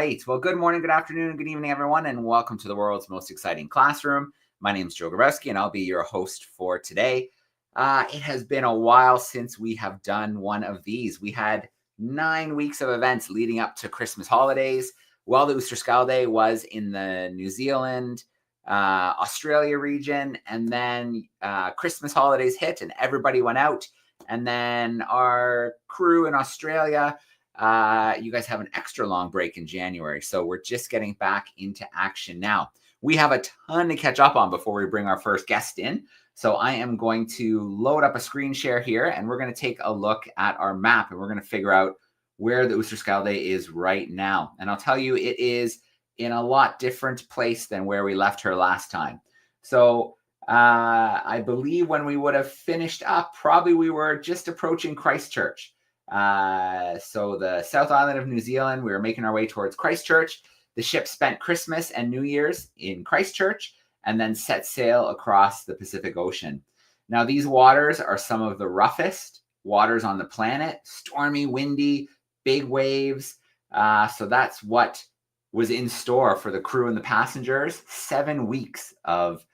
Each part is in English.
right. Well, good morning, good afternoon, and good evening, everyone, and welcome to the world's most exciting classroom. My name is Joe Grabowski, and I'll be your host for today. It has been a while since we have done one of these. We had 9 weeks of events leading up to Christmas holidays. Well, the Oosterschelde was in the New Zealand, Australia region, and then Christmas holidays hit and everybody went out. And then our crew in Australia, you guys have an extra long break in January. So we're just getting back into action now. We have a ton to catch up on before we bring our first guest in. So I am going to load up a screen share here, and we're going to take a look at our map, and we're going to figure out where the Oosterschelde is right now. And I'll tell you, it is in a lot different place than where we left her last time. So I believe when we would have finished up, probably we were just approaching Christchurch. So the South Island of New Zealand, we were making our way towards Christchurch. The ship spent Christmas and New Year's in Christchurch and then set sail across the Pacific Ocean. Now, these waters are some of the roughest waters on the planet, stormy, windy, big waves. So that's what was in store for the crew and the passengers. 7 weeks of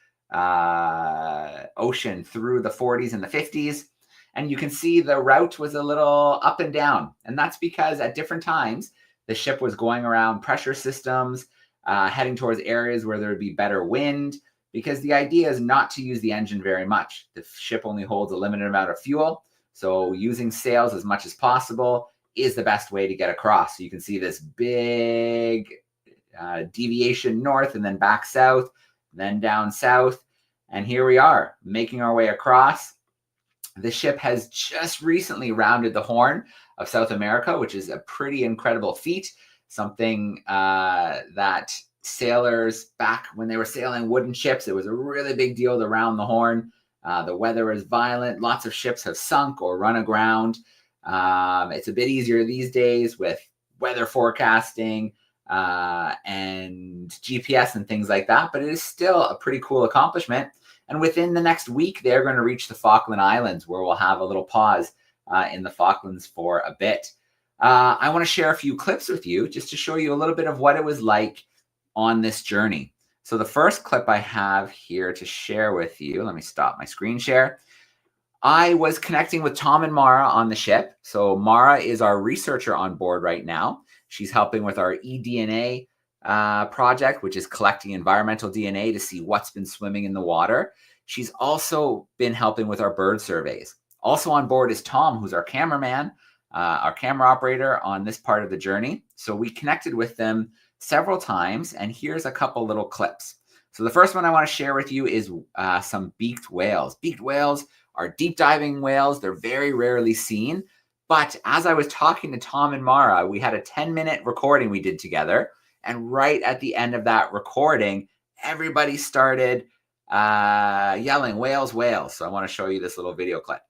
ocean through the 40s and the 50s. And you can see the route was a little up and down. And that's because at different times, the ship was going around pressure systems, heading towards areas where there would be better wind, because the idea is not to use the engine very much. The ship only holds a limited amount of fuel. So using sails as much as possible is the best way to get across. So you can see this big deviation north and then back south, then down south. And here we are making our way across. The ship has just recently rounded the Horn of South America, which is a pretty incredible feat, something that sailors back when they were sailing wooden ships, it was a really big deal to round the Horn. The weather is violent. Lots of ships have sunk or run aground. It's a bit easier these days with weather forecasting and GPS and things like that, but it is still a pretty cool accomplishment. And within the next week, they're going to reach the Falkland Islands, where we'll have a little pause in the Falklands for a bit. I want to share a few clips with you just to show you a little bit of what it was like on this journey. So the first clip I have here to share with you, let me stop my screen share. I was connecting with Tom and Mara on the ship. So Mara is our researcher on board right now. She's helping with our eDNA project, which is collecting environmental DNA to see what's been swimming in the water. She's also been helping with our bird surveys. Also on board is Tom, who's our cameraman, our camera operator on this part of the journey. So we connected with them several times, and here's a couple little clips. So the first one I want to share with you is some beaked whales. Beaked whales are deep diving whales. They're very rarely seen. But as I was talking to Tom and Mara, we had a 10-minute recording we did together. And right at the end of that recording, everybody started yelling, "Whales, whales." So I want to show you this little video clip.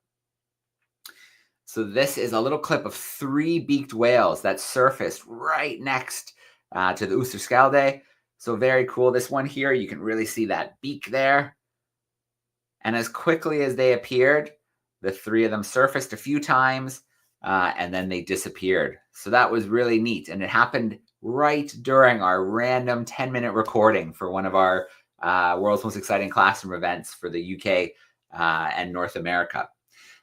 So this is a little clip of 3 beaked whales that surfaced right next to the Oosterschelde. So very cool. This one here, you can really see that beak there. And as quickly as they appeared, the 3 of them surfaced a few times and then they disappeared. So that was really neat. And it happened right during our random 10-minute recording for one of our world's most exciting classroom events for the UK and North America.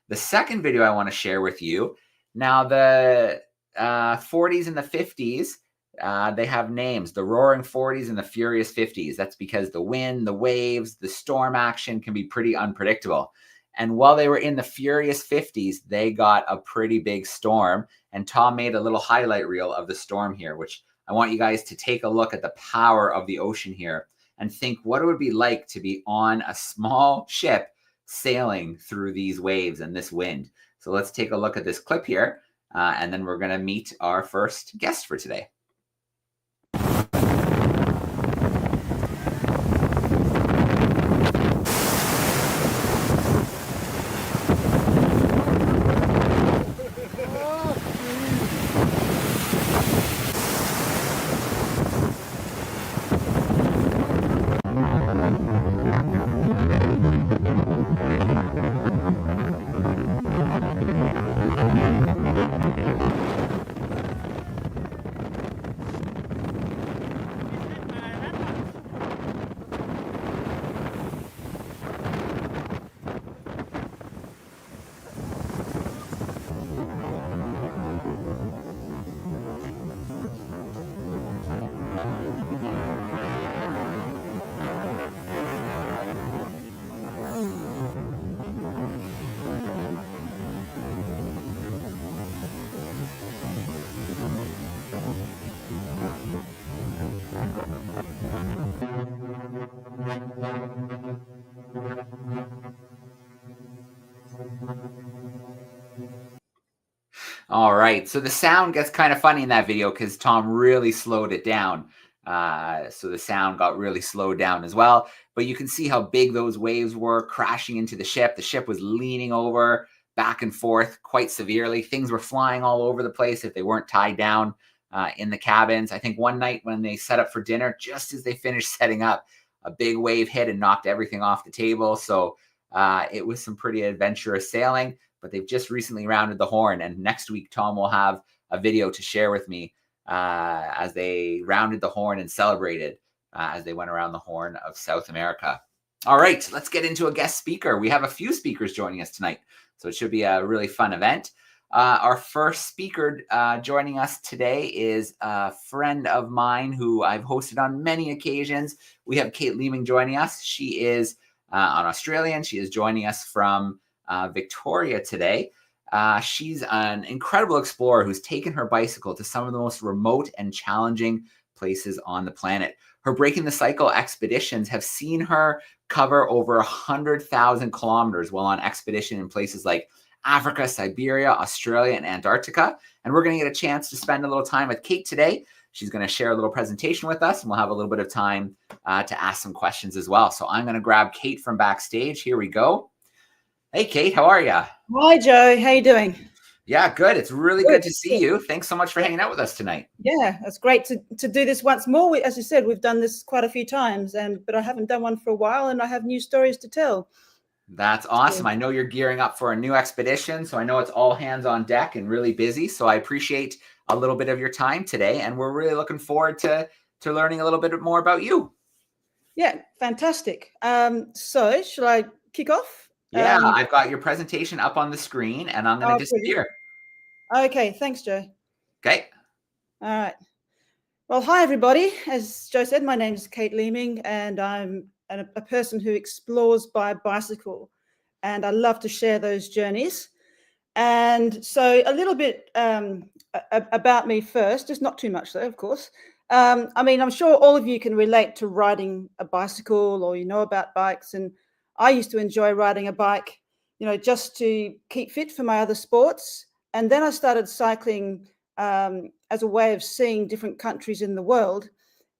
The second video I want to share with you, now the 40s and the 50s, they have names, the Roaring 40s and the Furious 50s. That's because the wind, the waves, the storm action can be pretty unpredictable. And while they were in the Furious 50s, they got a pretty big storm. And Tom made a little highlight reel of the storm here, which I want you guys to take a look at the power of the ocean here and think what it would be like to be on a small ship sailing through these waves and this wind. So let's take a look at this clip here, and then we're going to meet our first guest for today. All right. So the sound gets kind of funny in that video because Tom really slowed it down. So the sound got really slowed down as well. But you can see how big those waves were crashing into the ship. The ship was leaning over back and forth quite severely. Things were flying all over the place if they weren't tied down in the cabins. I think one night when they set up for dinner, just as they finished setting up, a big wave hit and knocked everything off the table. So it was some pretty adventurous sailing. But they've just recently rounded the Horn, and next week Tom will have a video to share with me as they rounded the Horn and celebrated as they went around the Horn of South America. All right, let's get into a guest speaker. We have a few speakers joining us tonight, so it should be a really fun event. Our first speaker joining us today is a friend of mine who I've hosted on many occasions. We have Kate Leeming joining us. She is an Australian. She is joining us from Victoria today. She's an incredible explorer who's taken her bicycle to some of the most remote and challenging places on the planet. Her Breaking the Cycle expeditions have seen her cover over 100,000 kilometers while on expedition in places like Africa, Siberia, Australia, and Antarctica. And we're going to get a chance to spend a little time with Kate today. She's going to share a little presentation with us, and we'll have a little bit of time to ask some questions as well. So I'm going to grab Kate from backstage. Here we go. Hey, Kate, how are you? Hi, Joe. How you doing? Yeah, good. It's really good to see you. Thanks so much for hanging out with us tonight. Yeah, it's great to do this once more. As you said, we've done this quite a few times, but I haven't done one for a while, and I have new stories to tell. That's awesome. I know you're gearing up for a new expedition, so I know it's all hands on deck and really busy. So I appreciate a little bit of your time today, and we're really looking forward to learning a little bit more about you. Yeah, fantastic. So shall I kick off? Yeah, I've got your presentation up on the screen, and I'm going to disappear. Okay, thanks, Joe. Okay. All right. Well, hi, everybody. As Joe said, my name is Kate Leeming, and I'm a person who explores by bicycle, and I love to share those journeys. And so a little bit about me first, just not too much though, of course. I mean, I'm sure all of you can relate to riding a bicycle, or you know about bikes. And I used to enjoy riding a bike, just to keep fit for my other sports. And then I started cycling as a way of seeing different countries in the world.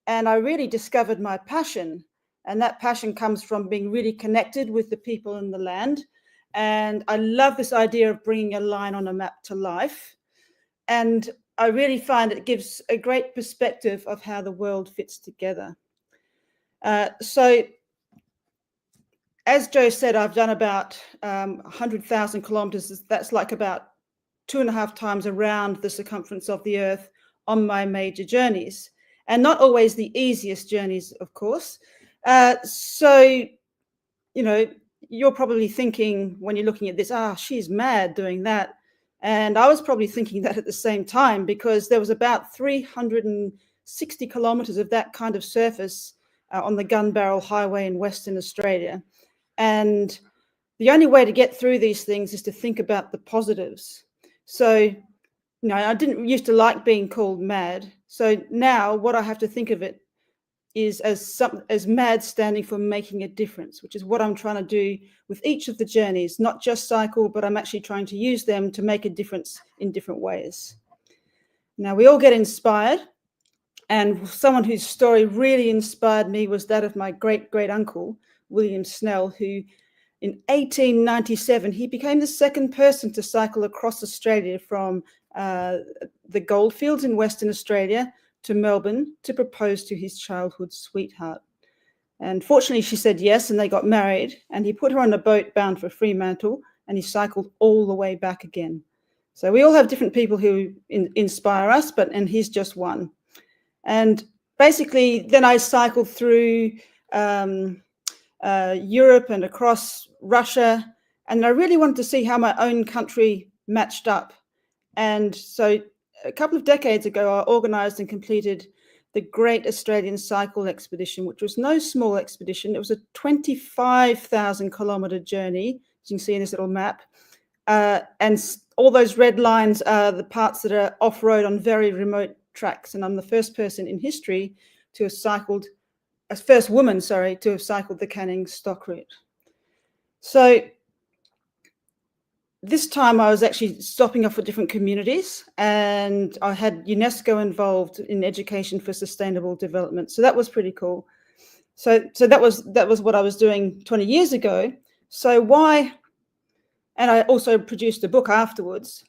And I really discovered my passion. And that passion comes from being really connected with the people in the land. And I love this idea of bringing a line on a map to life. And I really find it gives a great perspective of how the world fits together. So, as Joe said, I've done about 100,000 kilometers. That's like about 2.5 times around the circumference of the Earth on my major journeys. And not always the easiest journeys, of course. So, you're probably thinking when you're looking at this, she's mad doing that. And I was probably thinking that at the same time, because there was about 360 kilometers of that kind of surface on the Gun Barrel Highway in Western Australia. And the only way to get through these things is to think about the positives. So, I didn't used to like being called mad. So now what I have to think of it is as MAD standing for making a difference, which is what I'm trying to do with each of the journeys, not just cycle, but I'm actually trying to use them to make a difference in different ways. Now, we all get inspired, and someone whose story really inspired me was that of my great-great-uncle, William Snell, who in 1897, he became the second person to cycle across Australia from the goldfields in Western Australia to Melbourne to propose to his childhood sweetheart. And fortunately, she said yes, and they got married, and he put her on a boat bound for Fremantle, and he cycled all the way back again. So we all have different people who inspire us, and he's just one. And basically, then I cycled through Europe and across Russia, and I really wanted to see how my own country matched up. And so a couple of decades ago, I organized and completed the Great Australian Cycle Expedition, which was no small expedition. It was a 25,000 kilometer journey, as you can see in this little map. And all those red lines are the parts that are off-road on very remote tracks. And I'm the first person in history to have cycled, first woman, to have cycled the Canning Stock Route. So this time I was actually stopping off at different communities, and I had UNESCO involved in education for sustainable development. So that was pretty cool. So that was what I was doing 20 years ago. So why? And I also produced a book afterwards.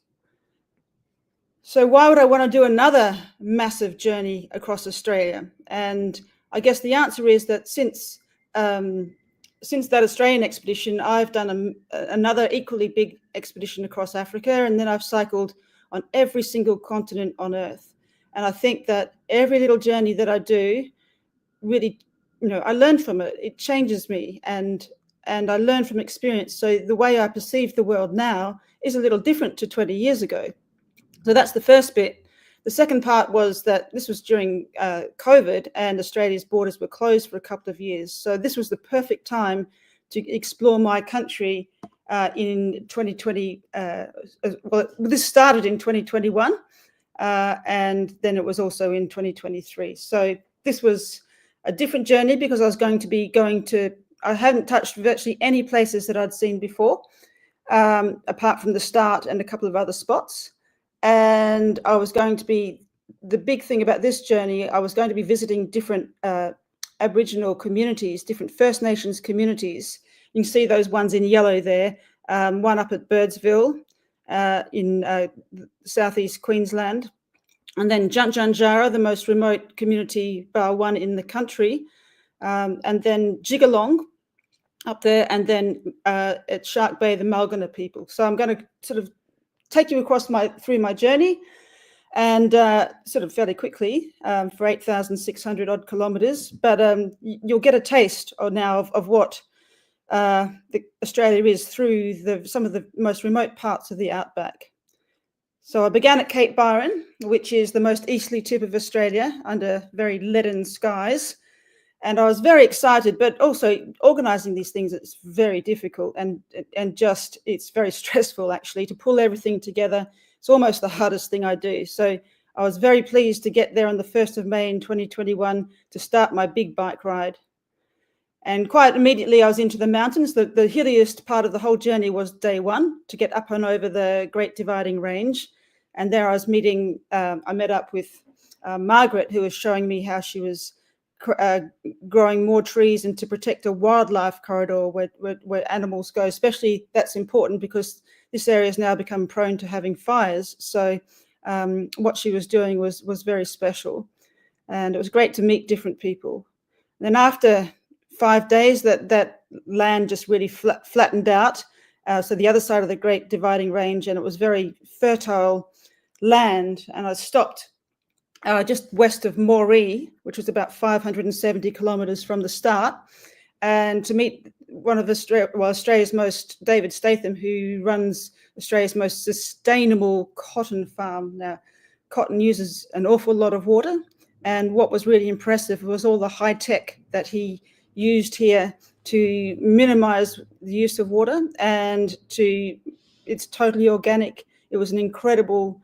So why would I want to do another massive journey across Australia? And I guess the answer is that since that Australian expedition, I've done another equally big expedition across Africa, and then I've cycled on every single continent on Earth. And I think that every little journey that I do really, I learn from it. It changes me, and I learn from experience. So the way I perceive the world now is a little different to 20 years ago. So that's the first bit. The second part was that this was during COVID, and Australia's borders were closed for a couple of years. So this was the perfect time to explore my country in 2020. Well, this started in 2021, and then it was also in 2023. So this was a different journey because I was going to I hadn't touched virtually any places that I'd seen before, apart from the start and a couple of other spots. And I was going to be, the big thing about this journey, I was going to be visiting different Aboriginal communities, different First Nations communities. You can see those ones in yellow there, one up at Birdsville in southeast Queensland, and then Juntjunjara, the most remote community, bar one in the country, and then Jigalong up there, and then at Shark Bay, the Mulgana people. So I'm going to sort of take you through my journey, and sort of fairly quickly for 8,600 odd kilometres. But you'll get a taste now of what Australia is through some of the most remote parts of the outback. So I began at Cape Byron, which is the most easterly tip of Australia under very leaden skies. And I was very excited, but also organising these things, it's very difficult, and just it's very stressful actually to pull everything together. It's almost the hardest thing I do. So I was very pleased to get there on the 1st of May in 2021 to start my big bike ride. And quite immediately I was into the mountains. The hilliest part of the whole journey was day one, to get up and over the Great Dividing Range. And there I was I met up with Margaret, who was showing me how she was growing more trees and to protect a wildlife corridor where animals go. Especially that's important because this area has now become prone to having fires. So what she was doing was very special, and it was great to meet different people. And then after 5 days, that land just really flattened out. So the other side of the Great Dividing Range, and it was very fertile land. And I stopped just west of Moree, which was about 570 kilometres from the start, and to meet one of Australia's most, David Statham, who runs Australia's most sustainable cotton farm. Now, cotton uses an awful lot of water, and what was really impressive was all the high tech that he used here to minimise the use of water, and it's totally organic. It was an incredible,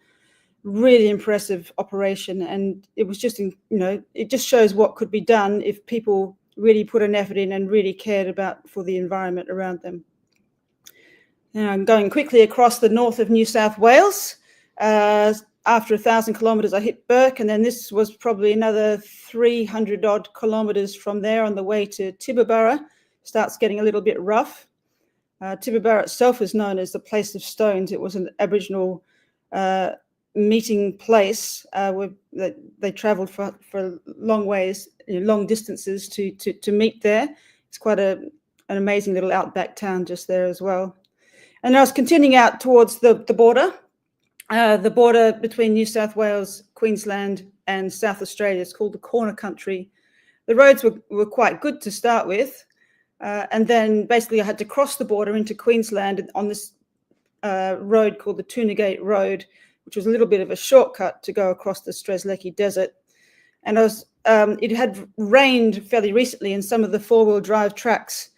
really impressive operation, and it was just, it just shows what could be done if people really put an effort in and really cared for the environment around them. Now I'm going quickly across the north of New South Wales. After 1,000 kilometres, I hit Burke, and then this was probably another 300 odd kilometres from there on the way to Tibooburra. Starts getting a little bit rough. Tibooburra itself is known as the place of stones. It was an Aboriginal meeting place where they travelled for long ways, long distances to meet there. It's quite an amazing little outback town just there as well. And I was continuing out towards the border. The border between New South Wales, Queensland and South Australia is called the Corner Country. The roads were quite good to start with, and then basically I had to cross the border into Queensland on this road called the Toonagate Road, which was a little bit of a shortcut to go across the Strzelecki Desert. And it had rained fairly recently, and some of the four-wheel drive tracks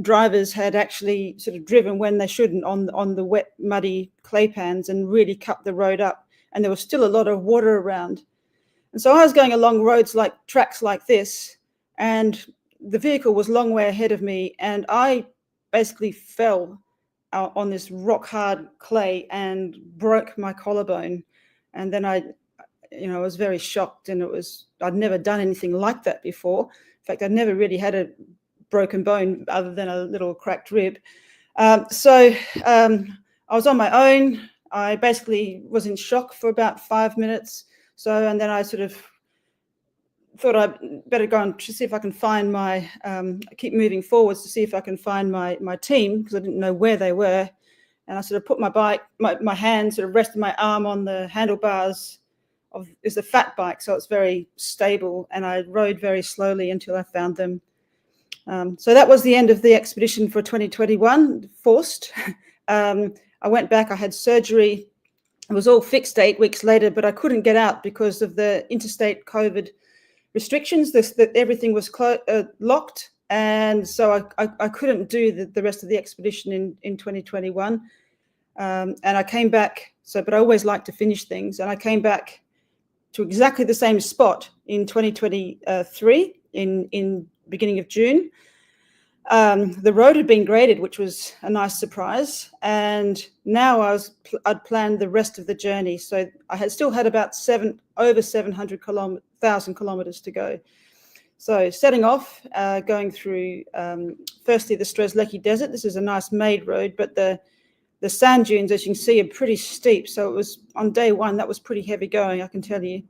drivers had actually sort of driven when they shouldn't on the wet, muddy clay pans and really cut the road up. And there was still a lot of water around. And so I was going along tracks like this, and the vehicle was a long way ahead of me, and I basically fell on this rock hard clay and broke my collarbone. And then I was very shocked, and I'd never done anything like that before. In fact, I'd never really had a broken bone other than a little cracked rib. So I was on my own. I basically was in shock for about 5 minutes. And then I sort of thought I'd better go and see if I can find my, keep moving forwards to see if I can find my team, because I didn't know where they were. And I sort of put my hand, sort of rested my arm on the handlebars it's a fat bike, so it's very stable. And I rode very slowly until I found them. So that was the end of the expedition for 2021, forced. I went back, I had surgery. It was all fixed 8 weeks later, but I couldn't get out because of the interstate COVID restrictions. That everything was locked. And so I couldn't do the rest of the expedition in 2021. And I came back, but I always like to finish things. And I came back to exactly the same spot in 2023, in beginning of June. The road had been graded, which was a nice surprise. And now I'd planned the rest of the journey. So I had still had about over 700,000 kilometers to go. So setting off, going through, firstly, the Strzelecki Desert. This is a nice made road, but the sand dunes, as you can see, are pretty steep. So it was on day one, that was pretty heavy going, I can tell you.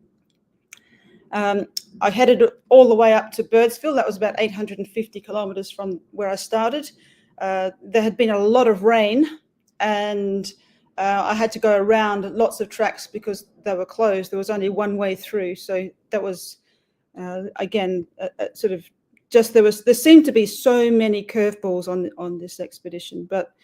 I headed all the way up to Birdsville. That was about 850 kilometers from where I started. There had been a lot of rain, and I had to go around lots of tracks because they were closed. There was only one way through. So that was, again, sort of just, there seemed to be so many curveballs on this expedition, but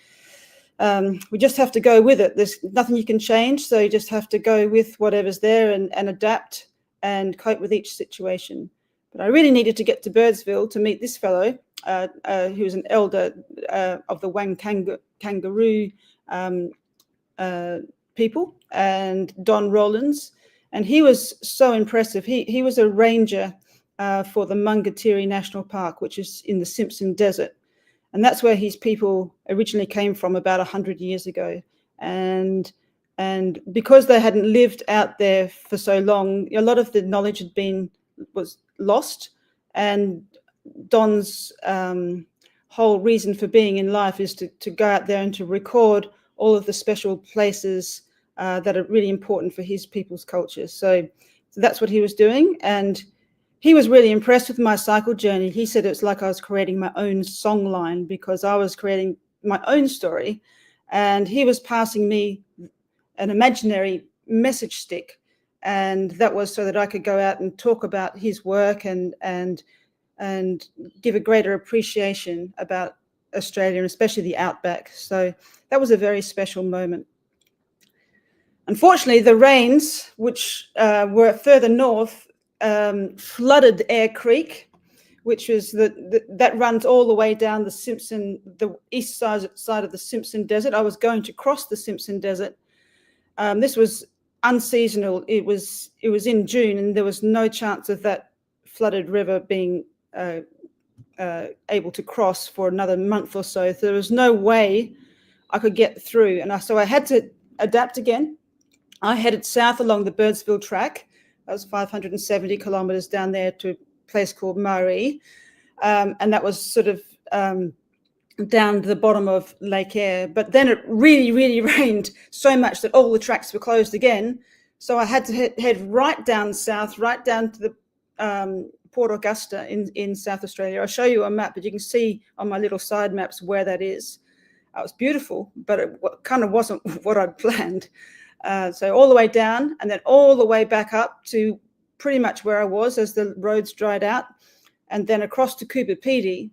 we just have to go with it. There's nothing you can change. So you just have to go with whatever's there and adapt and cope with each situation. But I really needed to get to Birdsville to meet this fellow, who was an elder of the Wang Kangaroo people, and Don Rollins. And he was so impressive. He was a ranger for the Mungatiri National Park, which is in the Simpson Desert. And that's where his people originally came from about 100 years ago. And because they hadn't lived out there for so long, a lot of the knowledge was lost. And Don's whole reason for being in life is to go out there and to record all of the special places that are really important for his people's culture. So that's what he was doing. And he was really impressed with my cycle journey. He said it's like I was creating my own song line, because I was creating my own story, and he was passing me an imaginary message stick. And that was so that I could go out and talk about his work and give a greater appreciation about Australia, and especially the outback. So that was a very special moment. Unfortunately, the rains, which were further north, flooded Eyre Creek, which is that runs all the way down the east side of the Simpson Desert. I was going to cross the Simpson Desert. This was unseasonal. It was in June, and there was no chance of that flooded river being able to cross for another month or so. There was no way I could get through, and so I had to adapt again. I headed south along the Birdsville track. That was 570 kilometers down there to a place called Maree. And that was sort of down to the bottom of Lake Eyre. But then it really, really rained so much that all the tracks were closed again. So I had to head right down south, right down to the Port Augusta in South Australia. I'll show you a map, but you can see on my little side maps where that is. It was beautiful, but it kind of wasn't what I'd planned. So all the way down, and then all the way back up to pretty much where I was as the roads dried out, and then across to Cooper Pedy.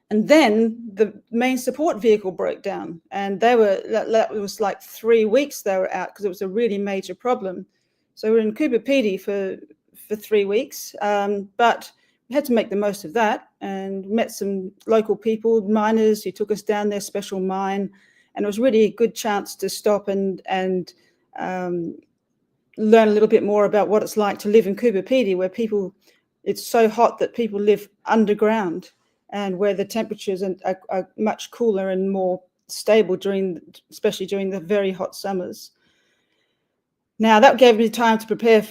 And then the main support vehicle broke down, and that was like 3 weeks they were out because it was a really major problem. So we're in Cooper Pedy for 3 weeks, but we had to make the most of that, and met some local people, miners, who took us down their special mine. And it was really a good chance to stop and learn a little bit more about what it's like to live in Cooper Pedy, where it's so hot that people live underground, and where the temperatures are much cooler and more stable especially during the very hot summers. Now that gave me time to prepare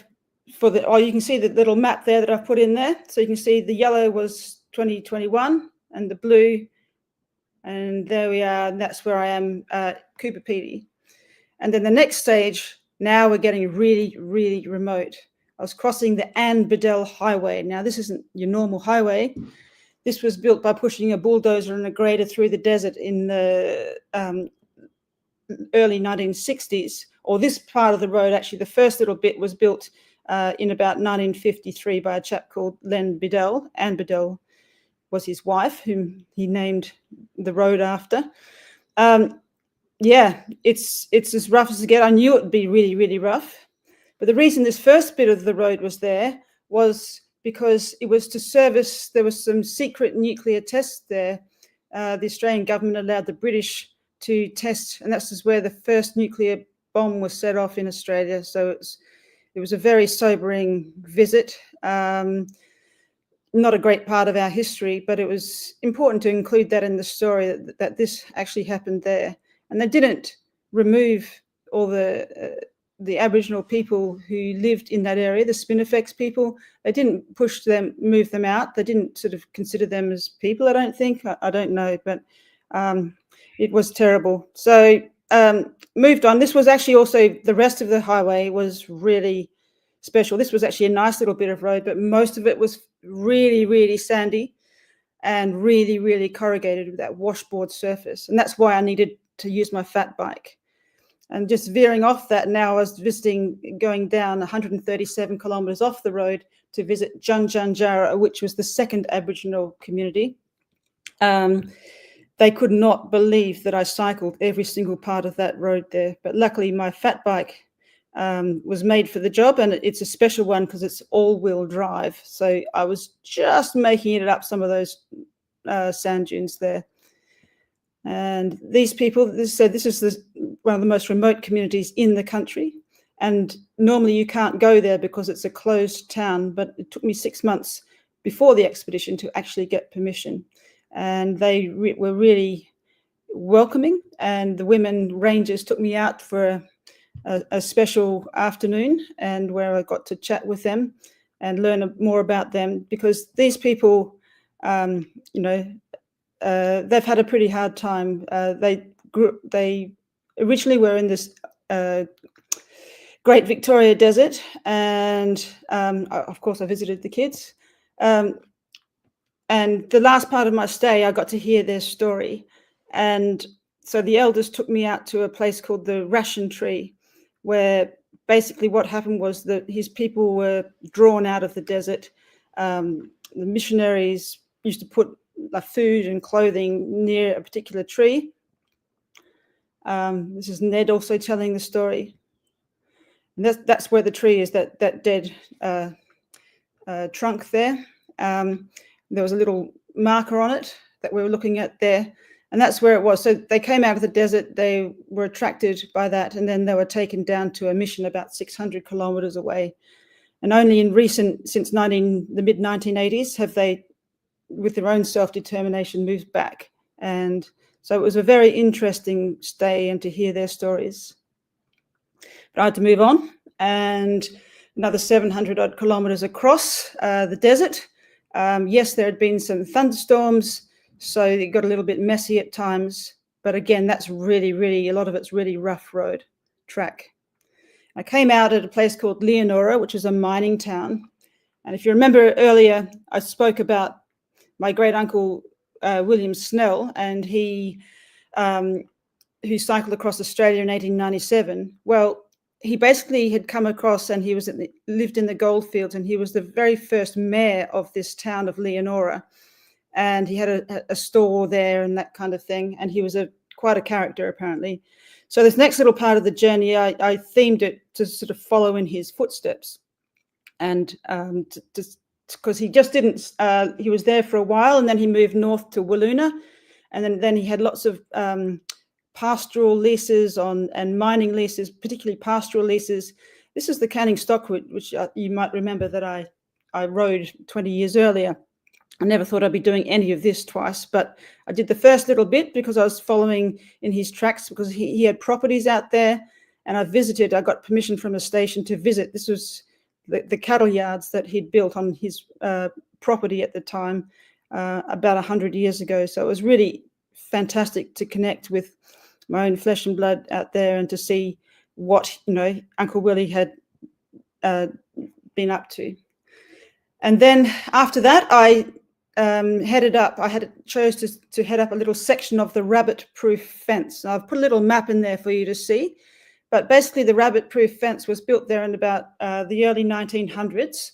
for you can see the little map there that I've put in there. So you can see the yellow was 2021 and the blue, and there we are, and that's where I am at Cooper Pedy. And then the next stage, now we're getting really, really remote. I was crossing the Anne Bedell Highway. Now this isn't your normal highway. This was built by pushing a bulldozer and a grader through the desert in the early 1960s. Or this part of the road, actually, the first little bit was built in about 1953 by a chap called Len Bedell. Anne Bedell was his wife, whom he named the road after. Yeah, it's as rough as it gets. I knew it would be really, really rough. But the reason this first bit of the road was there was because it was to service, there was some secret nuclear tests there. The Australian government allowed the British to test, and that's where the first nuclear bomb was set off in Australia. So it was a very sobering visit. Not a great part of our history, but it was important to include that in the story, that this actually happened there. And they didn't remove all the Aboriginal people who lived in that area, the Spinifex people. They didn't move them out. They didn't sort of consider them as people, I don't think. I don't know, but it was terrible. So moved on. This was actually also, the rest of the highway was really special. This was actually a nice little bit of road, but most of it was really, really sandy and really, really corrugated with that washboard surface. And that's why I needed to use my fat bike. And just veering off that, now I was going down 137 kilometres off the road to visit Junjunjara, which was the second Aboriginal community. They could not believe that I cycled every single part of that road there. But luckily my fat bike was made for the job, and it's a special one because it's all-wheel drive. So I was just making it up some of those sand dunes there. And these people, this is one of the most remote communities in the country. And normally you can't go there because it's a closed town, but it took me 6 months before the expedition to actually get permission. And they were really welcoming. And the women rangers took me out for a special afternoon, and where I got to chat with them and learn more about them, because these people, they've had a pretty hard time. They originally were in this Great Victoria Desert, and of course I visited the kids. And the last part of my stay, I got to hear their story. And so the elders took me out to a place called the Ration Tree, where basically what happened was that his people were drawn out of the desert. The missionaries used to put food and clothing near a particular tree. This is Ned also telling the story. And that's where the tree is, that dead trunk there. There was a little marker on it that we were looking at there, and that's where it was. So they came out of the desert, they were attracted by that, and then they were taken down to a mission about 600 kilometres away. And only since the mid-1980s, have they, with their own self-determination, moved back. And so it was a very interesting stay and to hear their stories. But I had to move on, and another 700 odd kilometres across the desert. Yes, there had been some thunderstorms, so it got a little bit messy at times. But again, that's really, really, a lot of it's really rough road track. I came out at a place called Leonora, which is a mining town. And if you remember earlier, I spoke about my great uncle, William Snell, and he who cycled across Australia in 1897. Well, he basically had come across, and he lived in the goldfields, and he was the very first mayor of this town of Leonora. And he had a store there and that kind of thing. And he was quite a character, apparently. So this next little part of the journey, I themed it to sort of follow in his footsteps. And because he just didn't, he was there for a while, and then he moved north to Wiluna. And then he had lots of pastoral leases and mining leases, particularly pastoral leases. This is the Canning Stockwood, which you might remember that I rode 20 years earlier. I never thought I'd be doing any of this twice, but I did the first little bit because I was following in his tracks, because he had properties out there, and I got permission from a station to visit. This was the cattle yards that he'd built on his property at the time, about 100 years ago. So it was really fantastic to connect with my own flesh and blood out there and to see what, Uncle Willie had been up to. And then after that, I chose to head up a little section of the rabbit-proof fence. Now, I've put a little map in there for you to see, but basically the rabbit-proof fence was built there in about the early 1900s.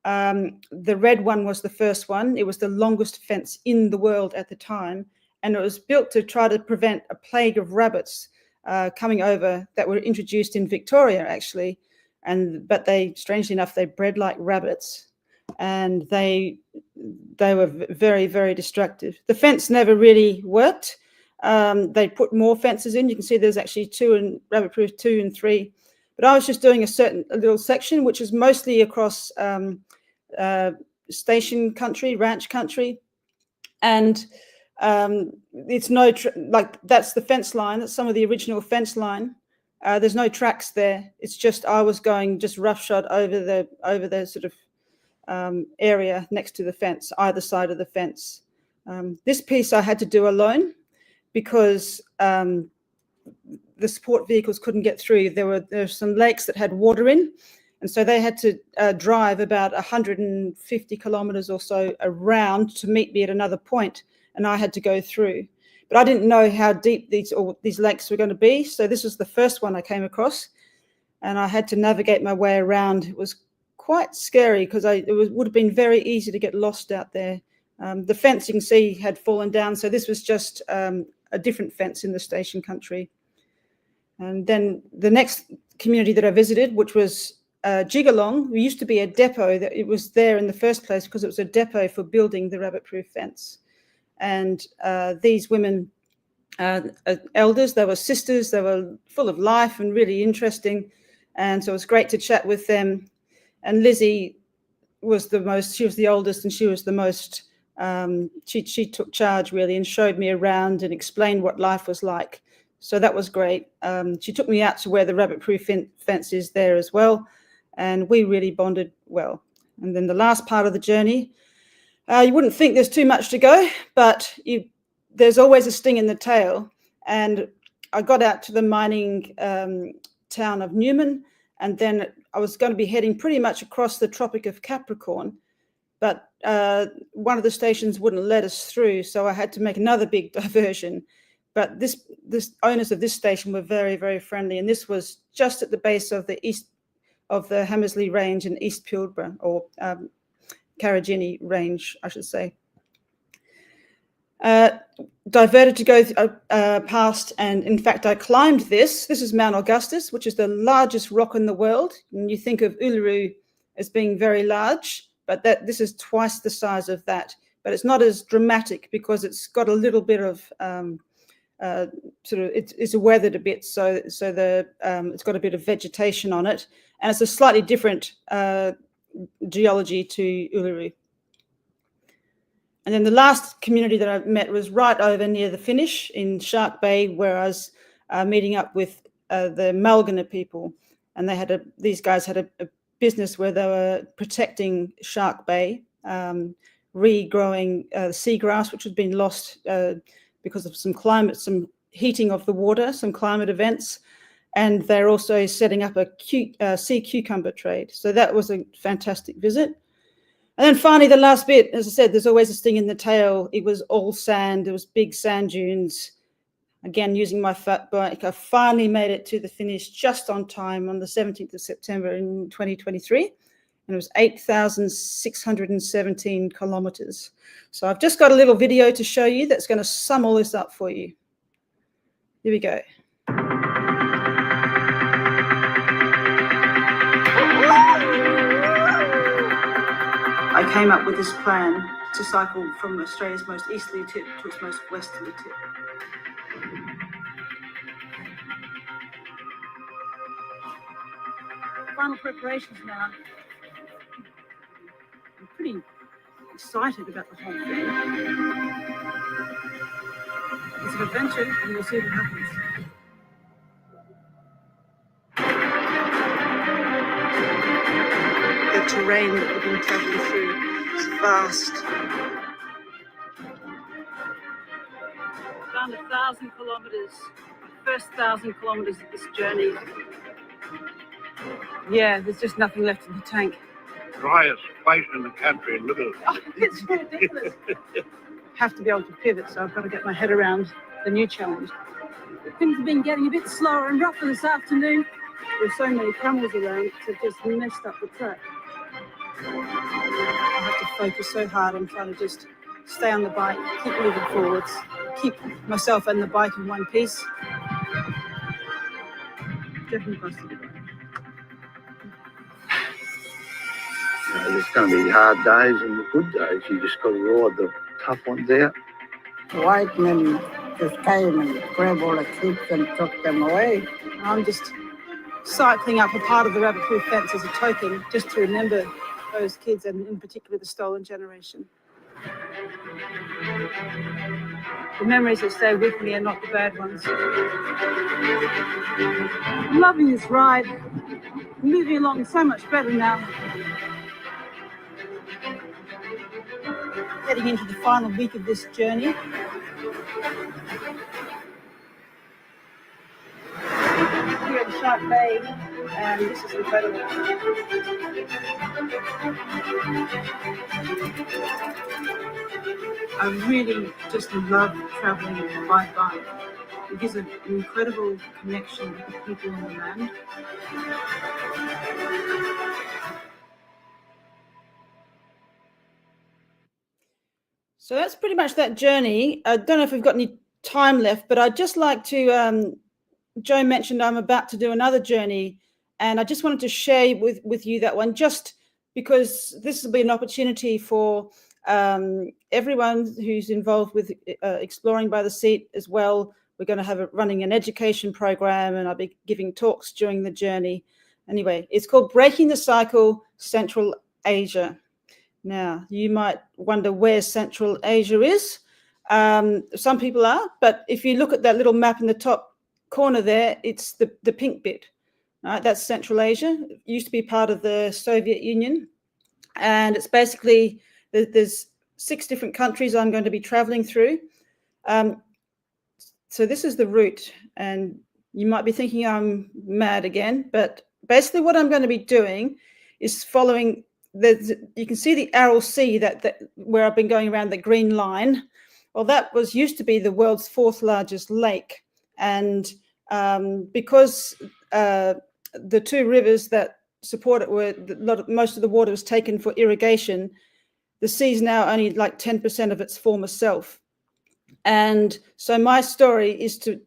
The red one was the first one. It was the longest fence in the world at the time, and it was built to try to prevent a plague of rabbits coming over that were introduced in Victoria, actually. But strangely enough, they bred like rabbits, and they were very, very destructive. The fence never really worked. They put more fences in. You can see there's actually 2 in rabbit-proof 2 and 3. But I was just doing a little section, which is mostly across station country, ranch country, and it's that's the fence line. That's some of the original fence line. There's no tracks there. It's just I was going just roughshod over the sort of area next to the fence, either side of the fence. This piece I had to do alone because the support vehicles couldn't get through. There were some lakes that had water in, and so they had to drive about 150 kilometers or so around to meet me at another point, and I had to go through. But I didn't know how deep these lakes were going to be, so this was the first one I came across, and I had to navigate my way around. It was quite scary because would have been very easy to get lost out there. The fence, you can see, had fallen down, so this was just a different fence in the station country. And then the next community that I visited, which was Jigalong, used to be a depot. That it was there in the first place because it was a depot for building the rabbit-proof fence. And these women, elders, they were sisters, they were full of life and really interesting. And so it was great to chat with them. And Lizzie she was the oldest, and she was the most, she took charge really and showed me around and explained what life was like. So that was great. She took me out to where the rabbit-proof fence is there as well, and we really bonded well. And then the last part of the journey, you wouldn't think there's too much to go, but there's always a sting in the tail. And I got out to the mining town of Newman, and then I was going to be heading pretty much across the Tropic of Capricorn, but one of the stations wouldn't let us through, so I had to make another big diversion. But this owners of this station were very, very friendly, and this was just at the base of the east of the Hammersley Range in East Pilbara, or Karijini Range, I should say. Diverted to go past, and in fact I climbed this. This is Mount Augustus, which is the largest rock in the world. And you think of Uluru as being very large, but this is twice the size of that. But it's not as dramatic because it's got a little bit of it's weathered a bit, so it's got a bit of vegetation on it, and it's a slightly different geology to Uluru. And then the last community that I met was right over near the finish in Shark Bay, where I was meeting up with the Malgana people, and these guys had a business where they were protecting Shark Bay, regrowing seagrass, which had been lost because of some heating of the water, some climate events, and they're also setting up a sea cucumber trade. So that was a fantastic visit. And then finally, the last bit, as I said, there's always a sting in the tail. It was all sand. There was big sand dunes. Again, using my fat bike, I finally made it to the finish just on time on the 17th of September in 2023. And it was 8,617 kilometers. So I've just got a little video to show you that's going to sum all this up for you. Here we go. I came up with this plan to cycle from Australia's most easterly tip to its most westerly tip. Final preparations now. I'm pretty excited about the whole thing. It's an adventure, and we'll see what happens. The terrain that we've been travelling through is vast. Done 1,000 kilometres. First 1,000 kilometres of this journey. Yeah, there's just nothing left in the tank. Driest place in the country, and look at it. Oh, it's ridiculous. Have to be able to pivot, so I've got to get my head around the new challenge. Things have been getting a bit slower and rougher this afternoon. There's so many camels around, so it's just messed up the track. I have to focus so hard on trying to just stay on the bike, keep moving forwards, keep myself and the bike in one piece. Definitely possible. There's going to be hard days and good days. You just got to ride the tough ones out. The white men just came and grabbed all the kids and took them away. I'm just cycling up a part of the rabbit-proof fence as a token, just to remember those kids, and in particular the stolen generation. The memories that stay with me are not the bad ones. I'm loving this ride. I'm moving along so much better now. Heading into the final week of this journey. Here at the Shark Bay, and this is incredible. I really just love travelling by bike. It gives an incredible connection with the people on the land. So that's pretty much that journey. I don't know if we've got any time left, but I'd just like to, Joe mentioned I'm about to do another journey, and I just wanted to share with you that one, just because this will be an opportunity for everyone who's involved with Exploring by the Sea as well. We're going to have running an education program, and I'll be giving talks during the journey. Anyway, it's called Breaking the Cycle, Central Asia. Now, you might wonder where Central Asia is. Some people are, but if you look at that little map in the top corner there, it's the pink bit. Right? That's Central Asia. It used to be part of the Soviet Union. And it's basically, there's 6 different countries I'm going to be traveling through. So this is the route, and you might be thinking I'm mad again, but basically what I'm going to be doing is following you can see the Aral Sea that where I've been going around the green line. Well, that used to be the world's 4th largest lake, and because the 2 rivers that support it most of the water was taken for irrigation, the sea's now only like 10% of its former self. And so my story is to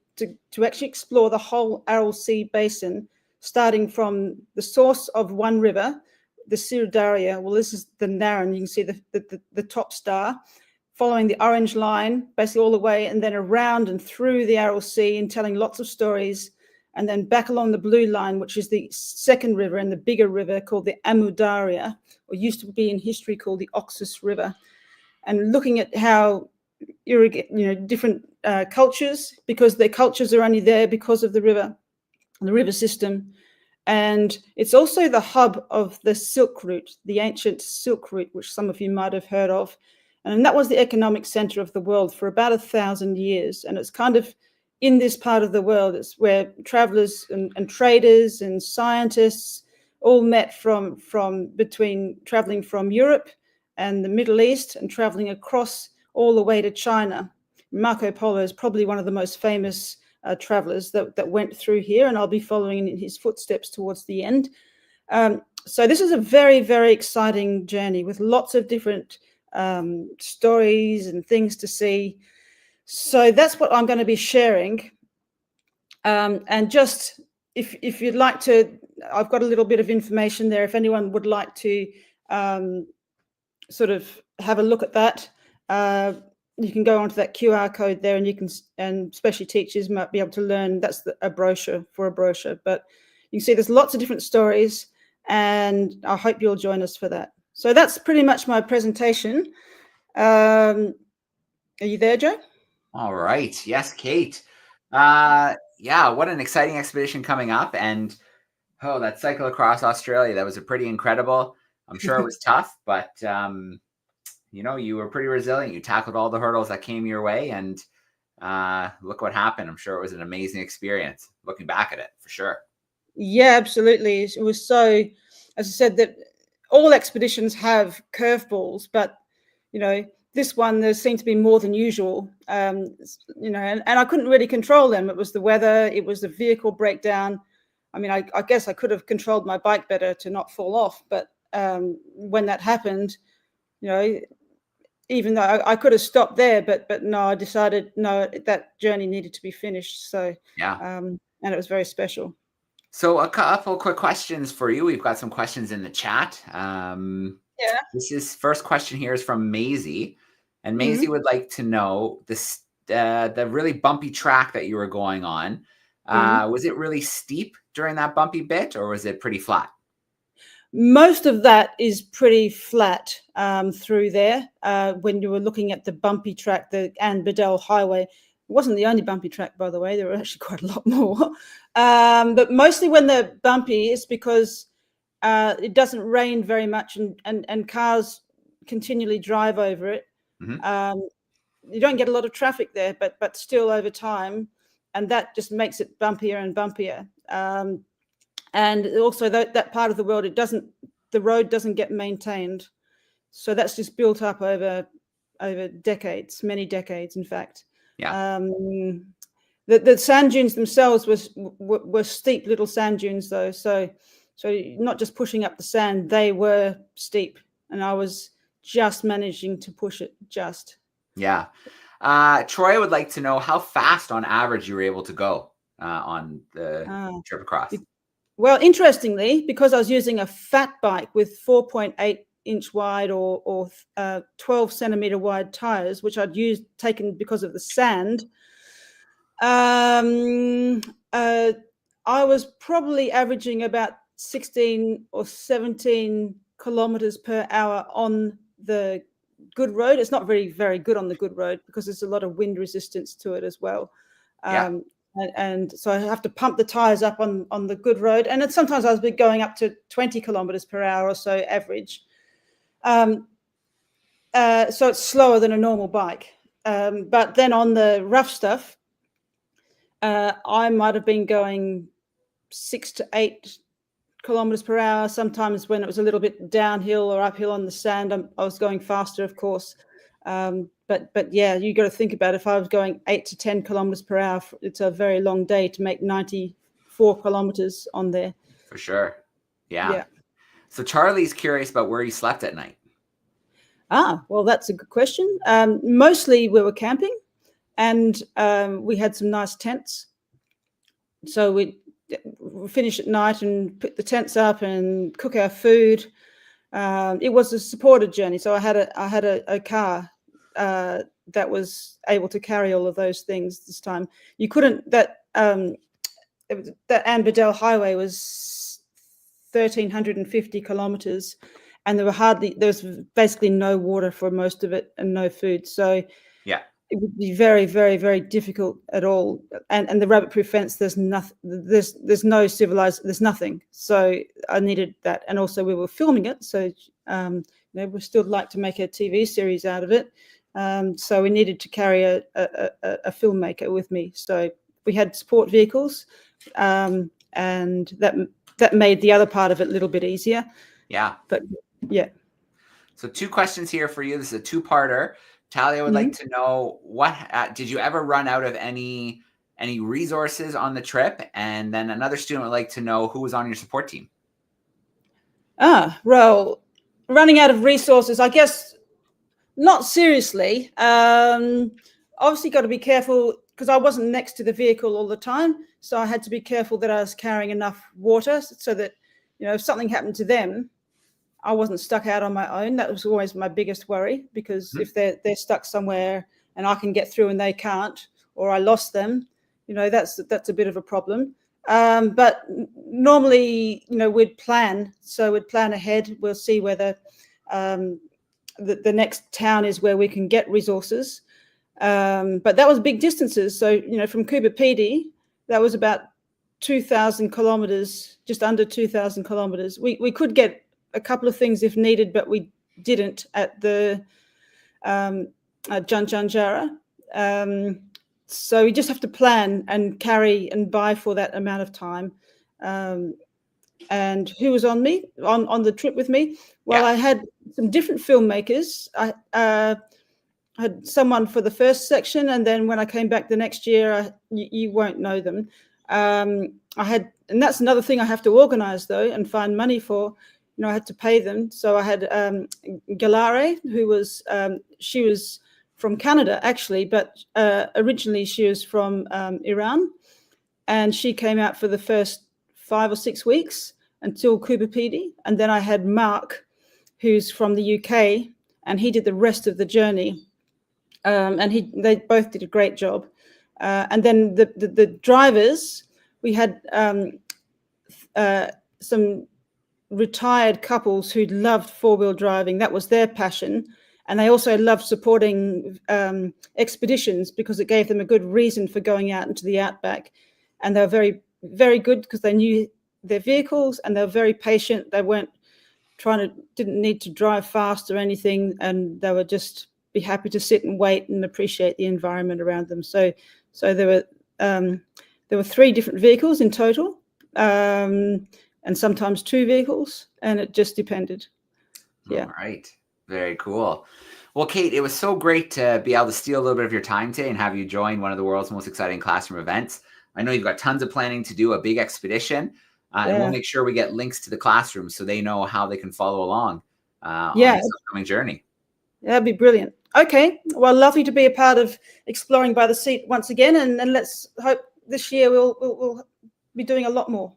actually explore the whole Aral Sea basin, starting from the source of one river, the Siberia. Well, this is the Narran. You can see the top star, following the orange line, basically all the way, and then around and through the Aral Sea, and telling lots of stories, and then back along the blue line, which is the second river and the bigger river called the Amu Darya, or used to be in history called the Oxus River, and looking at how different cultures, because their cultures are only there because of the river system. And it's also the hub of the Silk Route, the ancient Silk Route, which some of you might have heard of. And that was the economic center of the world for about 1,000 years. And it's kind of in this part of the world, it's where travelers and traders and scientists all met between traveling from Europe and the Middle East and traveling across all the way to China. Marco Polo is probably one of the most famous travelers that went through here, and I'll be following in his footsteps towards the end. So this is a very, very exciting journey with lots of different stories and things to see. So that's what I'm going to be sharing. And just if you'd like to, I've got a little bit of information there. If anyone would like to sort of have a look at that, you can go onto that QR code there, and especially teachers might be able to learn. That's a brochure. But you can see there's lots of different stories, and I hope you'll join us for that. So that's pretty much my presentation. Are you there, Joe? All right. Yes, Kate. Yeah, what an exciting expedition coming up. And oh, that cycle across Australia, that was a pretty incredible. I'm sure it was tough, but you were pretty resilient. You tackled all the hurdles that came your way, and look what happened. I'm sure it was an amazing experience looking back at it, for sure. Yeah, absolutely. It was so, as I said, that all expeditions have curveballs, but this one, there seemed to be more than usual, and I couldn't really control them. It was the weather, it was the vehicle breakdown. I mean, I guess I could have controlled my bike better to not fall off, but when that happened, even though I could have stopped there, but no, I decided no, that journey needed to be finished. So yeah, and it was very special. So a couple quick questions for you. We've got some questions in the chat. Yeah. This first question here is from Maisie, and Maisie would like to know the really bumpy track that you were going on. Was it really steep during that bumpy bit, or was it pretty flat? Most of that is pretty flat through there. When you were looking at the bumpy track, the Anne Bedell Highway, it wasn't the only bumpy track, by the way. There were actually quite a lot more. But mostly when they're bumpy, it's because it doesn't rain very much, and cars continually drive over it. You don't get a lot of traffic there, but still over time, and that just makes it bumpier and bumpier. And also that part of the world, the road doesn't get maintained, so that's just built up over decades, many decades, in fact. Yeah. The sand dunes themselves were steep little sand dunes, though. So not just pushing up the sand, they were steep, and I was just managing to push it just. Yeah. Troy would like to know how fast on average you were able to go on the trip across. Well, interestingly, because I was using a fat bike with 4.8-inch wide or 12 centimeter wide tires, which I'd taken because of the sand, I was probably averaging about 16 or 17 kilometers per hour on the good road. It's not very, very good on the good road because there's a lot of wind resistance to it as well. And so I have to pump the tires up on the good road. And sometimes I was going up to 20 kilometers per hour or so average. So it's slower than a normal bike. But then on the rough stuff, I might have been going 6 to 8 kilometers per hour. Sometimes when it was a little bit downhill or uphill on the sand, I was going faster, of course. But yeah, you got to think about it. If I was going 8 to 10 kilometers per hour, it's a very long day to make 94 kilometers on there. For sure. Yeah. So Charlie's curious about where you slept at night. Well, that's a good question. Mostly we were camping, and we had some nice tents. So we finish at night and put the tents up and cook our food. It was a supported journey, so I had a car that was able to carry all of those things this time. You couldn't. That Anne Bedell Highway was 1,350 kilometers, and there was basically no water for most of it and no food. So yeah, it would be very, very, very difficult at all. And the rabbit-proof fence, there's nothing. There's no civilized. There's nothing. So I needed that, and also we were filming it, so we still like to make a TV series out of it. So we needed to carry a filmmaker with me. So we had support vehicles, and that made the other part of it a little bit easier. Yeah. But yeah. So 2 questions here for you. This is a 2-parter. Talia would like to know, what did you ever run out of any resources on the trip? And then another student would like to know who was on your support team. Well, running out of resources, I guess not seriously. Obviously got to be careful because I wasn't next to the vehicle all the time. So I had to be careful that I was carrying enough water so that, if something happened to them, I wasn't stuck out on my own. That was always my biggest worry, because if they're stuck somewhere and I can get through and they can't, or I lost them, that's a bit of a problem. But normally, we'd plan. So we'd plan ahead. We'll see whether the next town is where we can get resources. But that was big distances. So, from Coober Pedy, that was about 2,000 kilometers, just under 2,000 kilometers. We could get a couple of things if needed, but we didn't at the Junjunjara. So we just have to plan and carry and buy for that amount of time. And who was on the trip with me? Well, I had some different filmmakers. I had someone for the first section, and then when I came back the next year, you won't know them. And that's another thing I have to organize though and find money for. I had to pay them. So I had Galare, who was she was from Canada actually, but originally she was from Iran, and she came out for the first 5 or 6 weeks until Coober Pedy. And then I had Mark, who's from the UK, and he did the rest of the journey. And they both did a great job. And then the drivers, we had some retired couples who loved four-wheel driving. That was their passion. And they also loved supporting expeditions because it gave them a good reason for going out into the outback. And they were very, very good because they knew their vehicles, and they were very patient. They didn't need to drive fast or anything. And they would just be happy to sit and wait and appreciate the environment around them. So there were 3 different vehicles in total, and sometimes 2 vehicles, and it just depended. Yeah. All right. Very cool. Well, Kate, it was so great to be able to steal a little bit of your time today and have you join one of the world's most exciting classroom events. I know you've got tons of planning to do a big expedition, and we'll make sure we get links to the classroom so they know how they can follow along on this upcoming journey. That'd be brilliant. Okay. Well, lovely to be a part of Exploring by the Seat once again, and let's hope this year we'll be doing a lot more.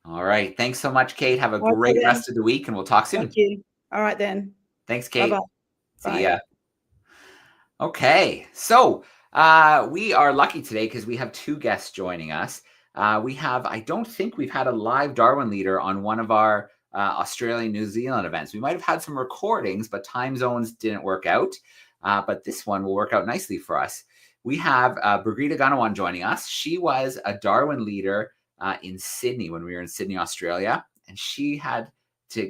All right. Thanks so much, Kate. Have a great rest of the week, and we'll talk soon. Thank you. All right, then. Thanks, Kate. Bye-bye. See ya. Okay. So we are lucky today because we have 2 guests joining us. I don't think we've had a live Darwin leader on one of our Australia, New Zealand events. We might have had some recordings, but time zones didn't work out. But this one will work out nicely for us. We have Brigitte Gunawan joining us. She was a Darwin leader in Sydney when we were in Sydney, Australia. And she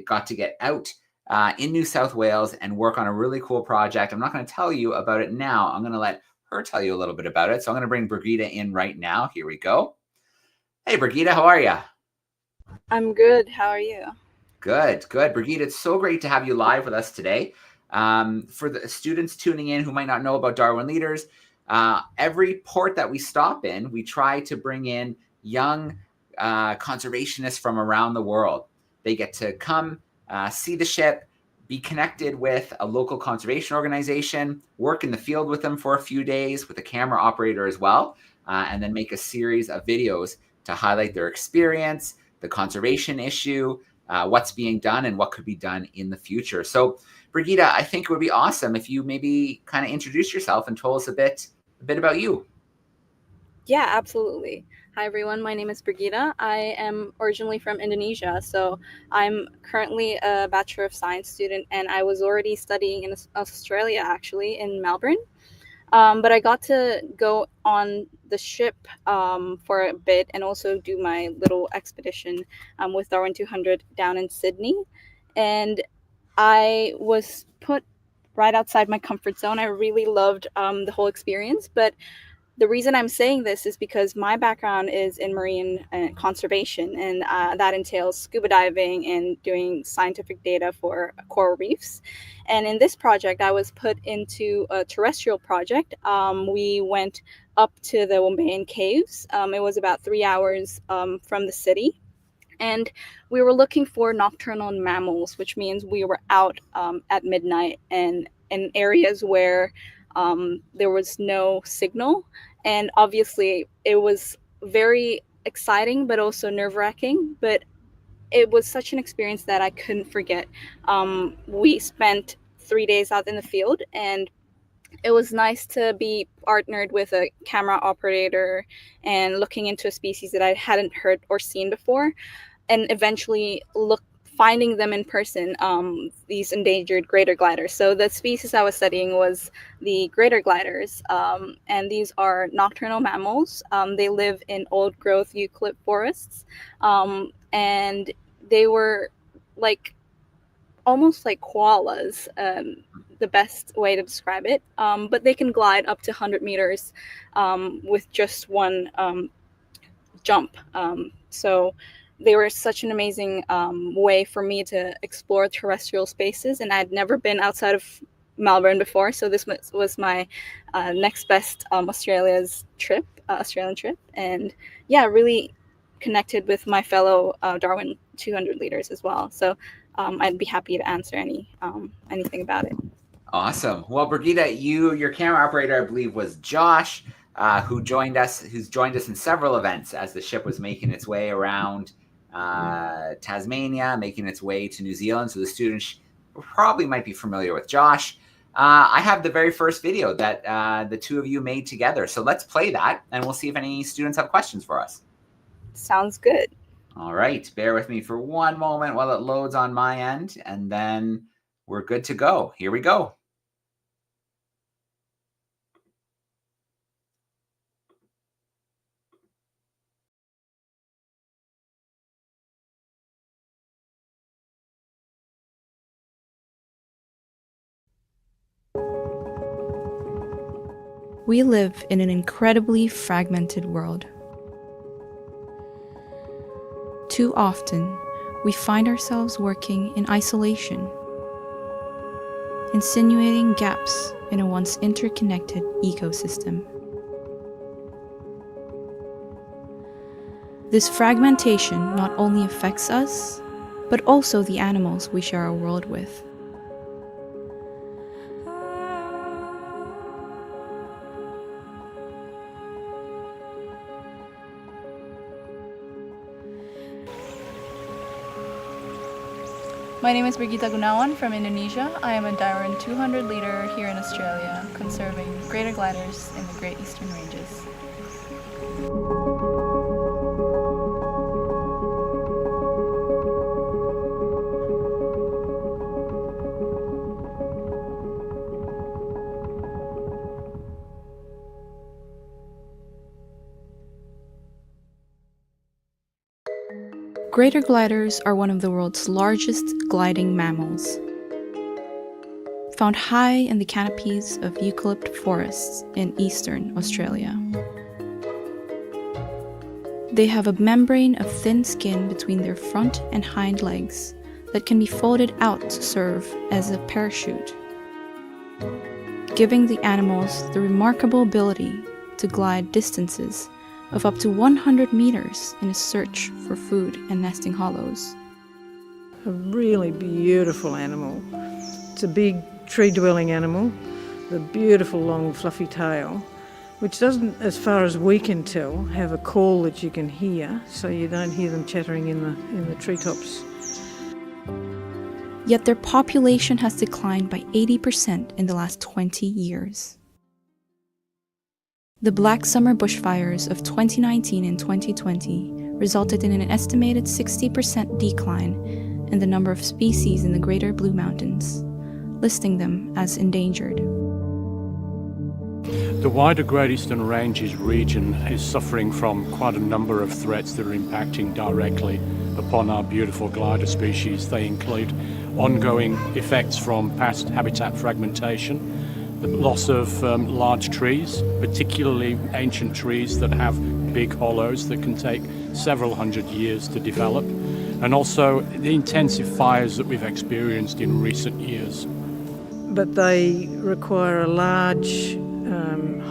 got to get out in New South Wales and work on a really cool project. I'm not going to tell you about it now. I'm going to let her tell you a little bit about it. So I'm going to bring Brigitte in right now. Here we go. Hey, Brigitte, how are you? I'm good. How are you? Good. Brigitte, it's so great to have you live with us today. For the students tuning in who might not know about Darwin Leaders, every port that we stop in, we try to bring in young conservationists from around the world. They get to come see the ship, be connected with a local conservation organization, work in the field with them for a few days with a camera operator as well, and then make a series of videos to highlight their experience, the conservation issue, what's being done, and what could be done in the future. So, Brigitte, I think it would be awesome if you maybe kind of introduce yourself and told us a bit about you. Yeah, absolutely. Hi, everyone. My name is Brigitte. I am originally from Indonesia, so I'm currently a Bachelor of Science student, and I was already studying in Australia, actually, in Melbourne. But I got to go on the ship for a bit and also do my little expedition with DARWIN200 down in Sydney. And I was put right outside my comfort zone. I really loved the whole experience. But the reason I'm saying this is because my background is in marine conservation, and that entails scuba diving and doing scientific data for coral reefs. And in this project, I was put into a terrestrial project. We went up to the Wombeyan Caves. It was about 3 hours from the city. And we were looking for nocturnal mammals, which means we were out at midnight and in areas where there was no signal. And obviously, it was very exciting, but also nerve-wracking. But it was such an experience that I couldn't forget. We spent 3 days out in the field, and it was nice to be partnered with a camera operator and looking into a species that I hadn't heard or seen before, and eventually look finding them in person, these endangered greater gliders. So the species I was studying was the greater gliders, and these are nocturnal mammals. They live in old-growth eucalypt forests, and they were like almost like koalas, the best way to describe it. But they can glide up to 100 meters with just one jump. So they were such an amazing way for me to explore terrestrial spaces, and I'd never been outside of Melbourne before, so this was my next best Australian trip, and yeah, really connected with my fellow Darwin 200 leaders as well. So I'd be happy to answer anything about it. Awesome. Well, Brigitte, your camera operator, I believe, was Josh, who's joined us in several events as the ship was making its way around Tasmania, making its way to New Zealand. So the students probably might be familiar with Josh. I have the very first video that the two of you made together. So let's play that, and we'll see if any students have questions for us. Sounds good. All right. Bear with me for one moment while it loads on my end, and then we're good to go. Here we go. We live in an incredibly fragmented world. Too often, we find ourselves working in isolation, insinuating gaps in a once interconnected ecosystem. This fragmentation not only affects us, but also the animals we share our world with. My name is Brigitte Gunawan from Indonesia. I am a Darwin 200 leader here in Australia, conserving greater gliders in the Great Eastern Ranges. Greater gliders are one of the world's largest gliding mammals. Found high in the canopies of eucalypt forests in eastern Australia. They have a membrane of thin skin between their front and hind legs that can be folded out to serve as a parachute, giving the animals the remarkable ability to glide distances of up to 100 meters in a search for food and nesting hollows. A really beautiful animal. It's a big tree-dwelling animal with a beautiful long fluffy tail, which doesn't, as far as we can tell, have a call that you can hear, so you don't hear them chattering in the treetops. Yet their population has declined by 80% in the last 20 years. The Black Summer bushfires of 2019 and 2020 resulted in an estimated 60% decline in the number of species in the Greater Blue Mountains, listing them as endangered. The wider Great Eastern Ranges region is suffering from quite a number of threats that are impacting directly upon our beautiful glider species. They include ongoing effects from past habitat fragmentation, the loss of large trees, particularly ancient trees that have big hollows that can take several hundred years to develop, and also the intensive fires that we've experienced in recent years. But they require a large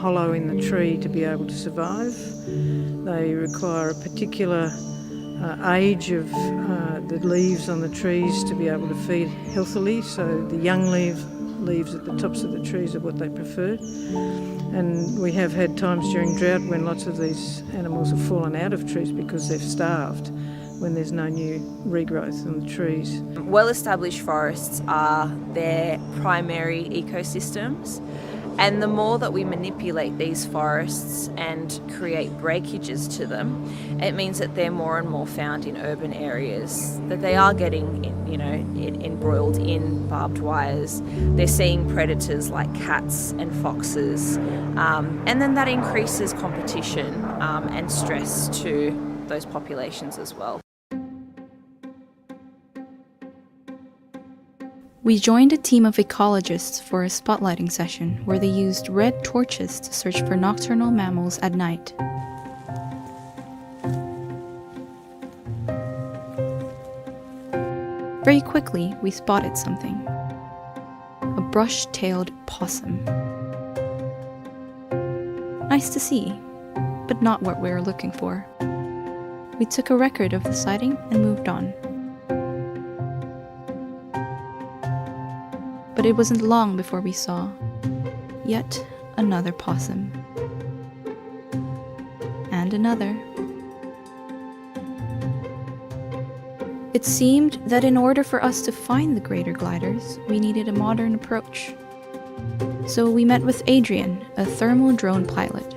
hollow in the tree to be able to survive. They require a particular age of the leaves on the trees to be able to feed healthily, so the young leaves at the tops of the trees are what they prefer. And we have had times during drought when lots of these animals have fallen out of trees because they've starved when there's no new regrowth on the trees. Well-established forests are their primary ecosystems, And the more that we manipulate these forests and create breakages to them, it means that they're more and more found in urban areas, that they are getting, embroiled in barbed wires. They're seeing predators like cats and foxes, and then that increases competition and stress to those populations as well. We joined a team of ecologists for a spotlighting session where they used red torches to search for nocturnal mammals at night. Very quickly, we spotted something. A brush-tailed possum. Nice to see, but not what we were looking for. We took a record of the sighting and moved on. But it wasn't long before we saw yet another possum. And another. It seemed that in order for us to find the greater gliders, we needed a modern approach. So we met with Adrian, a thermal drone pilot.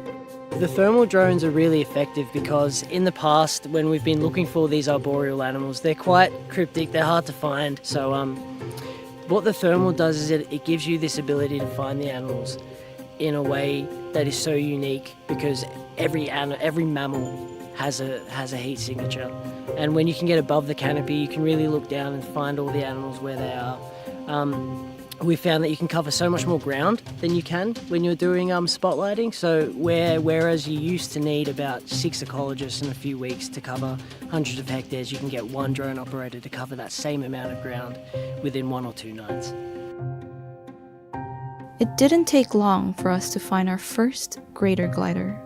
The thermal drones are really effective because in the past, when we've been looking for these arboreal animals, they're quite cryptic, they're hard to find. So what the thermal does is it gives you this ability to find the animals in a way that is so unique, because every mammal has a heat signature. And when you can get above the canopy, you can really look down and find all the animals where they are. We found that you can cover so much more ground than you can when you're doing spotlighting. So whereas you used to need about 6 ecologists in a few weeks to cover hundreds of hectares, you can get one drone operator to cover that same amount of ground within 1 or 2 nights. It didn't take long for us to find our first greater glider.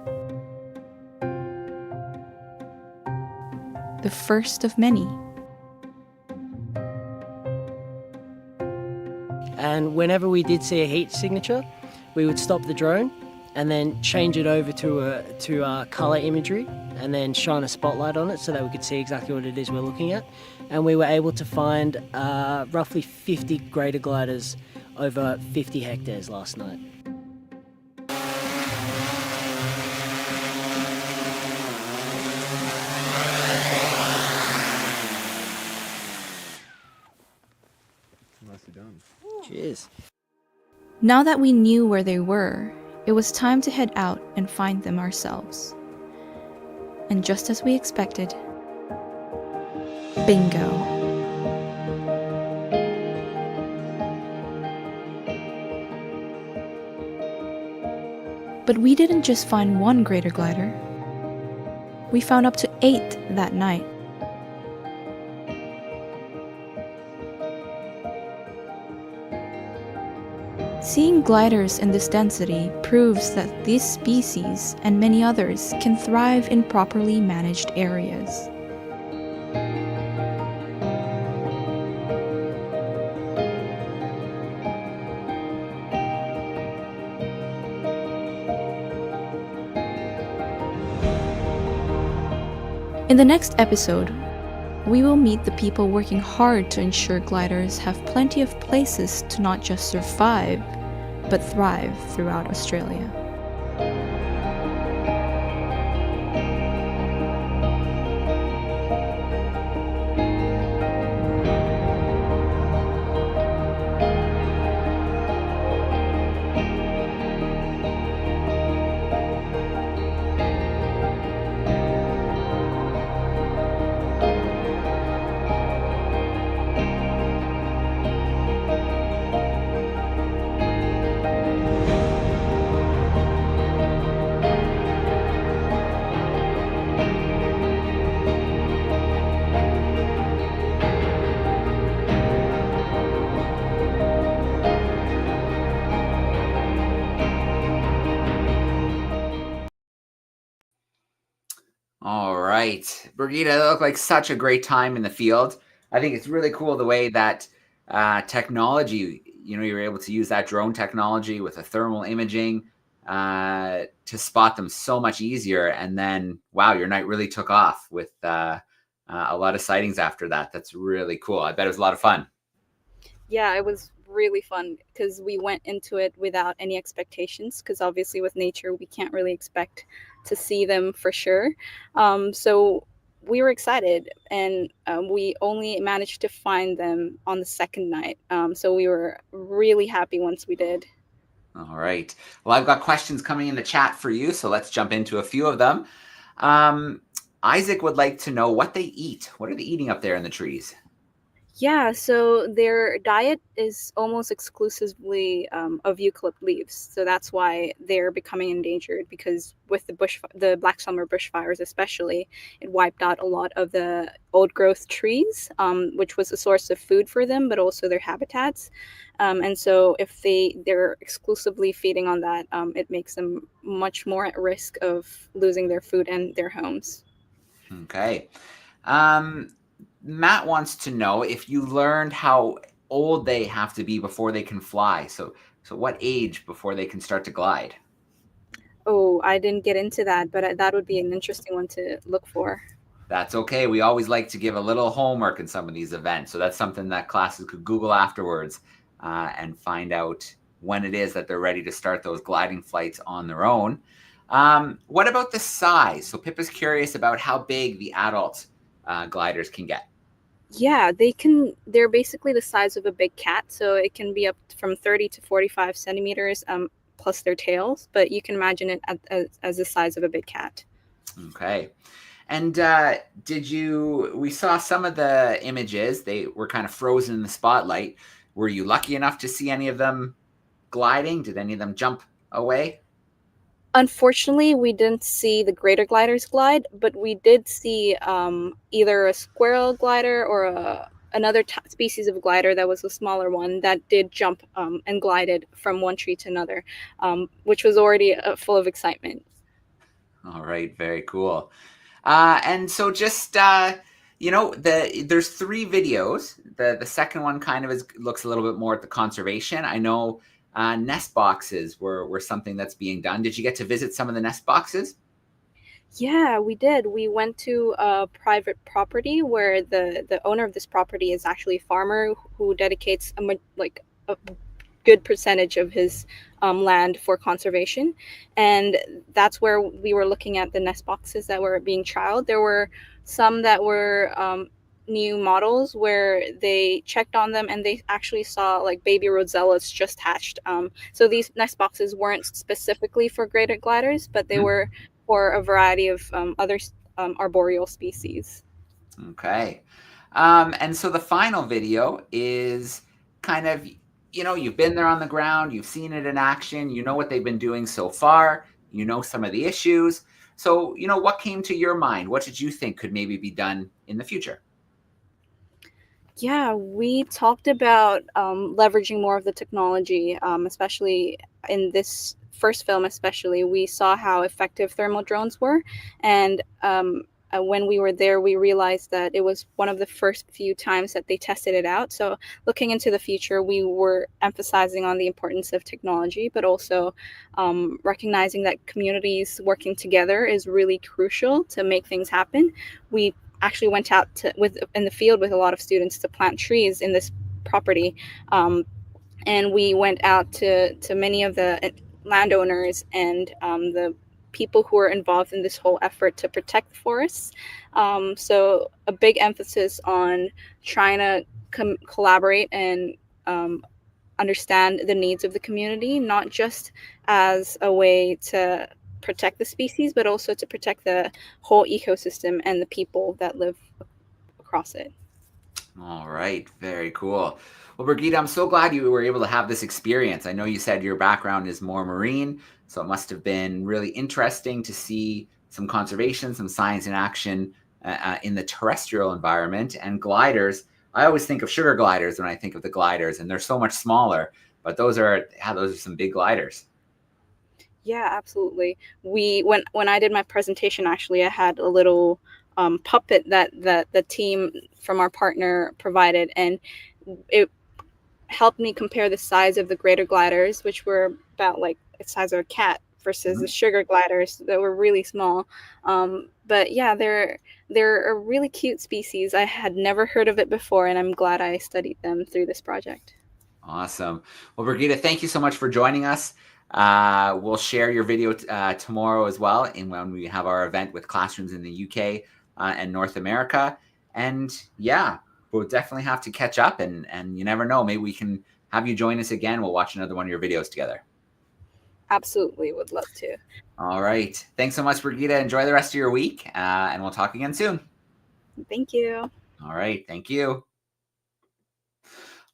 The first of many. And whenever we did see a heat signature, we would stop the drone and then change it over to colour imagery and then shine a spotlight on it so that we could see exactly what it is we're looking at. And we were able to find roughly 50 greater gliders over 50 hectares last night. Nicely done. Cheers. Now that we knew where they were, it was time to head out and find them ourselves. And just as we expected, bingo. But we didn't just find one greater glider. We found up to 8 that night. Seeing gliders in this density proves that this species and many others can thrive in properly managed areas. In the next episode, we will meet the people working hard to ensure gliders have plenty of places to not just survive, but thrive throughout Australia. All right. Brigitte, that looked like such a great time in the field. I think it's really cool the way that technology, you were able to use that drone technology with a thermal imaging to spot them so much easier. And then, wow, your night really took off with a lot of sightings after that. That's really cool. I bet it was a lot of fun. Yeah, it was really fun because we went into it without any expectations, because obviously with nature we can't really expect to see them for sure. So we were excited, and we only managed to find them on the second night. So we were really happy once we did. All right. Well, I've got questions coming in the chat for you, so let's jump into a few of them. Isaac would like to know what they eat. What are they eating up there in the trees? Yeah, so their diet is almost exclusively of eucalypt leaves. So that's why they're becoming endangered, because with the Black Summer bushfires especially, it wiped out a lot of the old growth trees, which was a source of food for them, but also their habitats. And so if they're exclusively feeding on that, it makes them much more at risk of losing their food and their homes. Okay. Matt wants to know if you learned how old they have to be before they can fly. So what age before they can start to glide? Oh, I didn't get into that, but that would be an interesting one to look for. That's okay. We always like to give a little homework in some of these events. So that's something that classes could Google afterwards and find out when it is that they're ready to start those gliding flights on their own. What about the size? So Pippa's curious about how big the adult gliders can get. Yeah, they're basically the size of a big cat, so it can be up from 30 to 45 centimeters plus their tails, but you can imagine it as the size of a big cat. Okay. And we saw some of the images, they were kind of frozen in the spotlight. Were you lucky enough to see any of them gliding? Did any of them jump away? Unfortunately, we didn't see the greater gliders glide, but we did see either a squirrel glider or another species of glider that was a smaller one that did jump and glided from one tree to another, which was already full of excitement. All right, very cool. And so just, there's 3 videos. The second one kind of looks a little bit more at the conservation. I know nest boxes were something that's being done. Did you get to visit some of the nest boxes? Yeah, we did. We went to a private property where the owner of this property is actually a farmer who dedicates a good percentage of his land for conservation. And that's where we were looking at the nest boxes that were being trialed. There were some that were new models where they checked on them and they actually saw like baby rosellas just hatched. So these nest boxes weren't specifically for greater gliders, but they were for a variety of other arboreal species. Okay. And so the final video is kind of, you've been there on the ground, you've seen it in action, you know what they've been doing so far, you know some of the issues. So, what came to your mind? What did you think could maybe be done in the future? Yeah, we talked about leveraging more of the technology, especially in this first film. Especially, we saw how effective thermal drones were, and when we were there, we realized that it was one of the first few times that they tested it out. So, looking into the future, we were emphasizing on the importance of technology, but also recognizing that communities working together is really crucial to make things happen. We actually went out in the field with a lot of students to plant trees in this property, and we went out to many of the landowners and the people who are involved in this whole effort to protect the forests. So a big emphasis on trying to collaborate and understand the needs of the community, not just as a way to protect the species, but also to protect the whole ecosystem and the people that live across it. All right, very cool. Well, Brigitte, I'm so glad you were able to have this experience. I know you said your background is more marine, so it must have been really interesting to see some conservation, some science in action in the terrestrial environment. And gliders, I always think of sugar gliders when I think of the gliders, and they're so much smaller, but those are some big gliders. Yeah, absolutely. When I did my presentation, actually, I had a little puppet that the team from our partner provided, and it helped me compare the size of the greater gliders, which were about like the size of a cat, versus the sugar gliders that were really small. But yeah, they're a really cute species. I had never heard of it before, and I'm glad I studied them through this project. Awesome. Well, Brigitte, thank you so much for joining us. We'll share your video tomorrow as well, when we have our event with classrooms in the UK and North America. And yeah, we'll definitely have to catch up, and you never know, maybe we can have you join us again. We'll watch another one of your videos together. Absolutely, would love to. All right. Thanks so much, Brigitte. Enjoy the rest of your week, and we'll talk again soon. Thank you. All right. Thank you.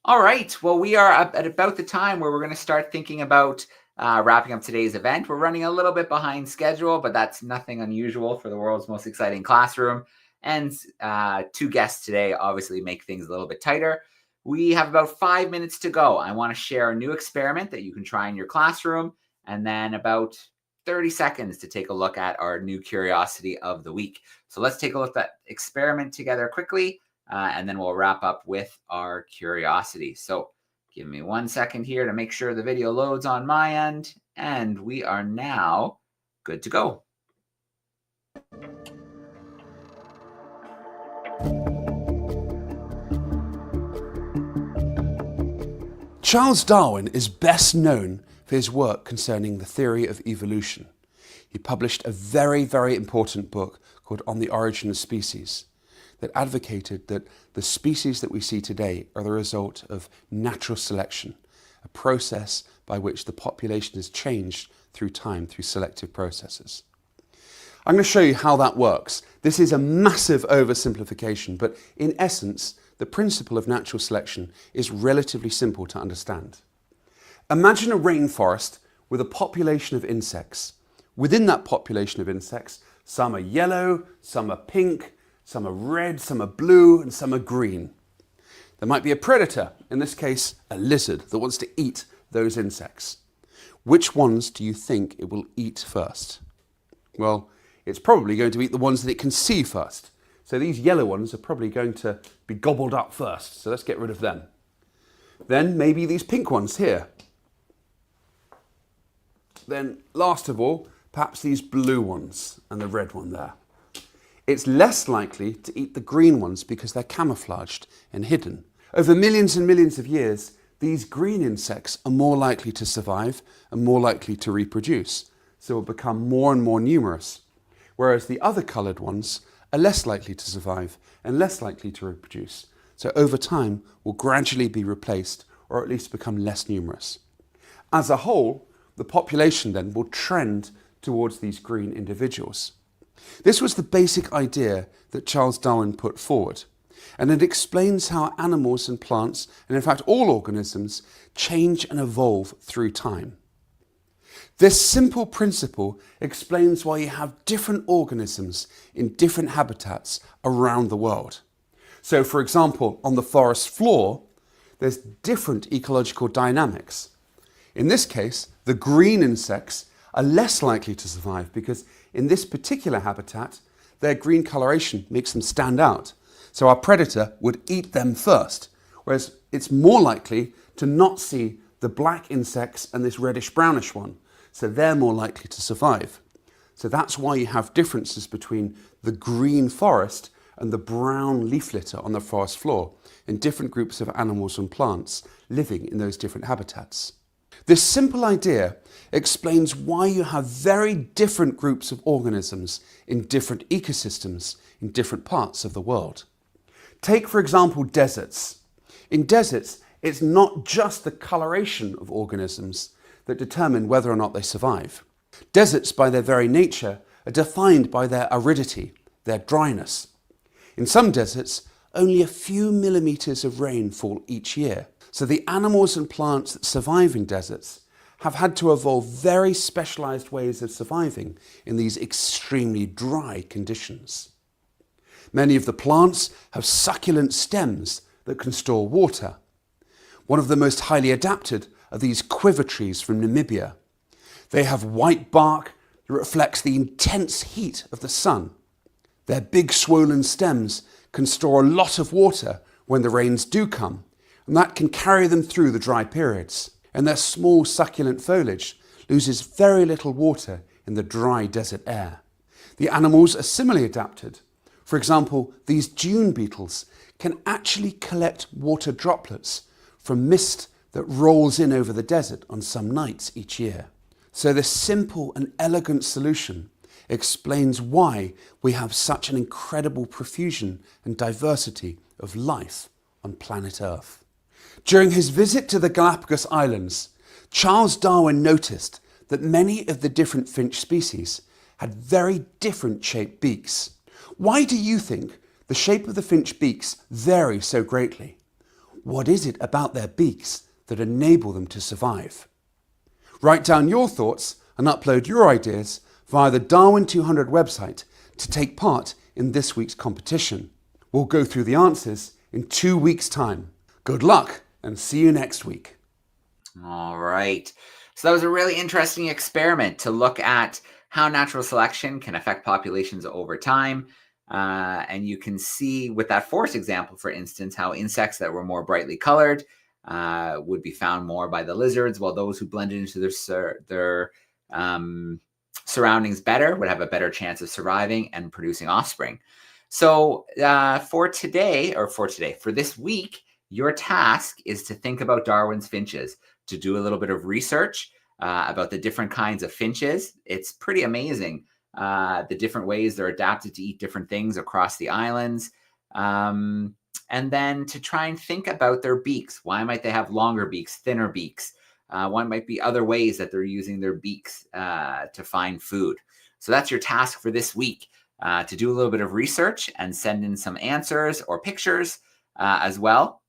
All right. Well, we are up at about the time where we're going to start thinking about wrapping up today's event. We're running a little bit behind schedule, but that's nothing unusual for the world's most exciting classroom. And 2 guests today obviously make things a little bit tighter. We have about 5 minutes to go. I want to share a new experiment that you can try in your classroom, and then about 30 seconds to take a look at our new curiosity of the week. So let's take a look at that experiment together quickly, and then we'll wrap up with our curiosity. So give me 1 second here to make sure the video loads on my end, and we are now good to go. Charles Darwin is best known for his work concerning the theory of evolution. He published a very, very important book called On the Origin of Species that advocated that the species that we see today are the result of natural selection, a process by which the population has changed through time through selective processes. I'm going to show you how that works. This is a massive oversimplification, but in essence, the principle of natural selection is relatively simple to understand. Imagine a rainforest with a population of insects. Within that population of insects, some are yellow, some are pink, some are red, some are blue, and some are green. There might be a predator, in this case, a lizard, that wants to eat those insects. Which ones do you think it will eat first? Well, it's probably going to eat the ones that it can see first. So these yellow ones are probably going to be gobbled up first. So let's get rid of them. Then maybe these pink ones here. Then last of all, perhaps these blue ones and the red one there. It's less likely to eat the green ones because they're camouflaged and hidden. Over millions and millions of years, these green insects are more likely to survive and more likely to reproduce. So will become more and more numerous. Whereas the other coloured ones are less likely to survive and less likely to reproduce. So over time will gradually be replaced or at least become less numerous. As a whole, the population then will trend towards these green individuals. This was the basic idea that Charles Darwin put forward, and it explains how animals and plants, and in fact all organisms, change and evolve through time. This simple principle explains why you have different organisms in different habitats around the world. So for example, on the forest floor, there's different ecological dynamics. In this case, the green insects are less likely to survive because in this particular habitat, their green coloration makes them stand out. So our predator would eat them first, whereas it's more likely to not see the black insects and this reddish brownish one. So they're more likely to survive. So that's why you have differences between the green forest and the brown leaf litter on the forest floor in different groups of animals and plants living in those different habitats. This simple idea explains why you have very different groups of organisms in different ecosystems in different parts of the world. Take, for example, deserts. In deserts, it's not just the coloration of organisms that determine whether or not they survive. Deserts, by their very nature, are defined by their aridity, their dryness. In some deserts, only a few millimeters of rain fall each year. So the animals and plants that survive in deserts have had to evolve very specialized ways of surviving in these extremely dry conditions. Many of the plants have succulent stems that can store water. One of the most highly adapted are these quiver trees from Namibia. They have white bark that reflects the intense heat of the sun. Their big swollen stems can store a lot of water when the rains do come, and that can carry them through the dry periods. And their small succulent foliage loses very little water in the dry desert air. The animals are similarly adapted. For example, these dune beetles can actually collect water droplets from mist that rolls in over the desert on some nights each year. So this simple and elegant solution explains why we have such an incredible profusion and diversity of life on planet Earth. During his visit to the Galapagos Islands, Charles Darwin noticed that many of the different finch species had very different shaped beaks. Why do you think the shape of the finch beaks vary so greatly? What is it about their beaks that enable them to survive? Write down your thoughts and upload your ideas via the DARWIN200 website to take part in this week's competition. We'll go through the answers in 2 weeks' time. Good luck and see you next week. All right. So that was a really interesting experiment to look at how natural selection can affect populations over time. And you can see with that forest example, for instance, how insects that were more brightly colored would be found more by the lizards, while those who blended into their surroundings better would have a better chance of surviving and producing offspring. So for this week, your task is to think about Darwin's finches, to do a little bit of research about the different kinds of finches. It's pretty amazing the different ways they're adapted to eat different things across the islands. And then to try and think about their beaks. Why might they have longer beaks, thinner beaks? One might be other ways that they're using their beaks to find food. So that's your task for this week, to do a little bit of research and send in some answers or pictures as well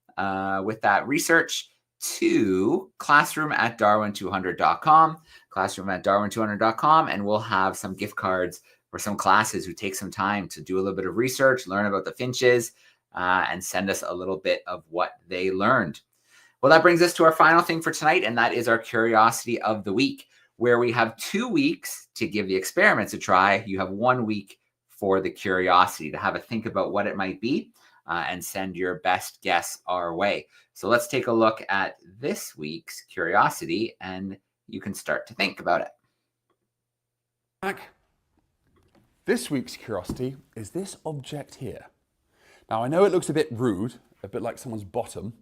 with that research to classroom@darwin200.com, classroom@darwin200.com, and we'll have some gift cards for some classes who take some time to do a little bit of research, learn about the finches, and send us a little bit of what they learned. Well, that brings us to our final thing for tonight, and that is our curiosity of the week, where we have 2 weeks to give the experiments a try. You have 1 week for the curiosity to have a think about what it might be and send your best guess our way. So let's take a look at this week's curiosity, and you can start to think about it. Back. This week's curiosity is this object here. Now, I know it looks a bit rude, a bit like someone's bottom,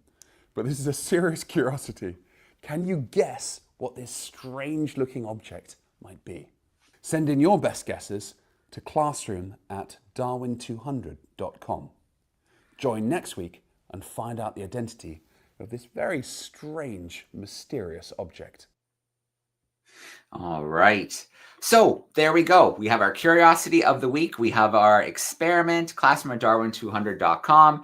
but this is a serious curiosity. Can you guess what this strange looking object might be? Send in your best guesses to classroom@darwin200.com. Join next week and find out the identity of this very strange, mysterious object. All right. So there we go. We have our curiosity of the week. We have our experiment, classroom@darwin200.com,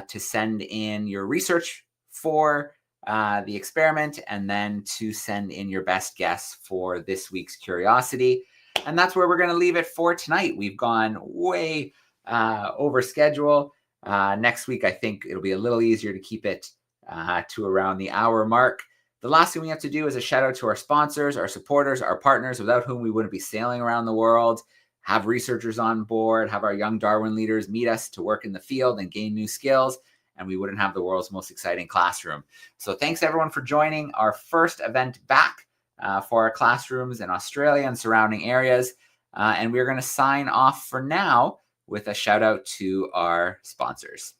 to send in your research for the experiment, and then to send in your best guess for this week's curiosity. And that's where we're going to leave it for tonight. We've gone way over schedule. Next week, I think it'll be a little easier to keep it to around the hour mark. The last thing we have to do is a shout out to our sponsors, our supporters, our partners, without whom we wouldn't be sailing around the world, have researchers on board, have our young Darwin leaders meet us to work in the field and gain new skills, and we wouldn't have the world's most exciting classroom. So thanks everyone for joining our first event back for our classrooms in Australia and surrounding areas. And we're going to sign off for now with a shout out to our sponsors.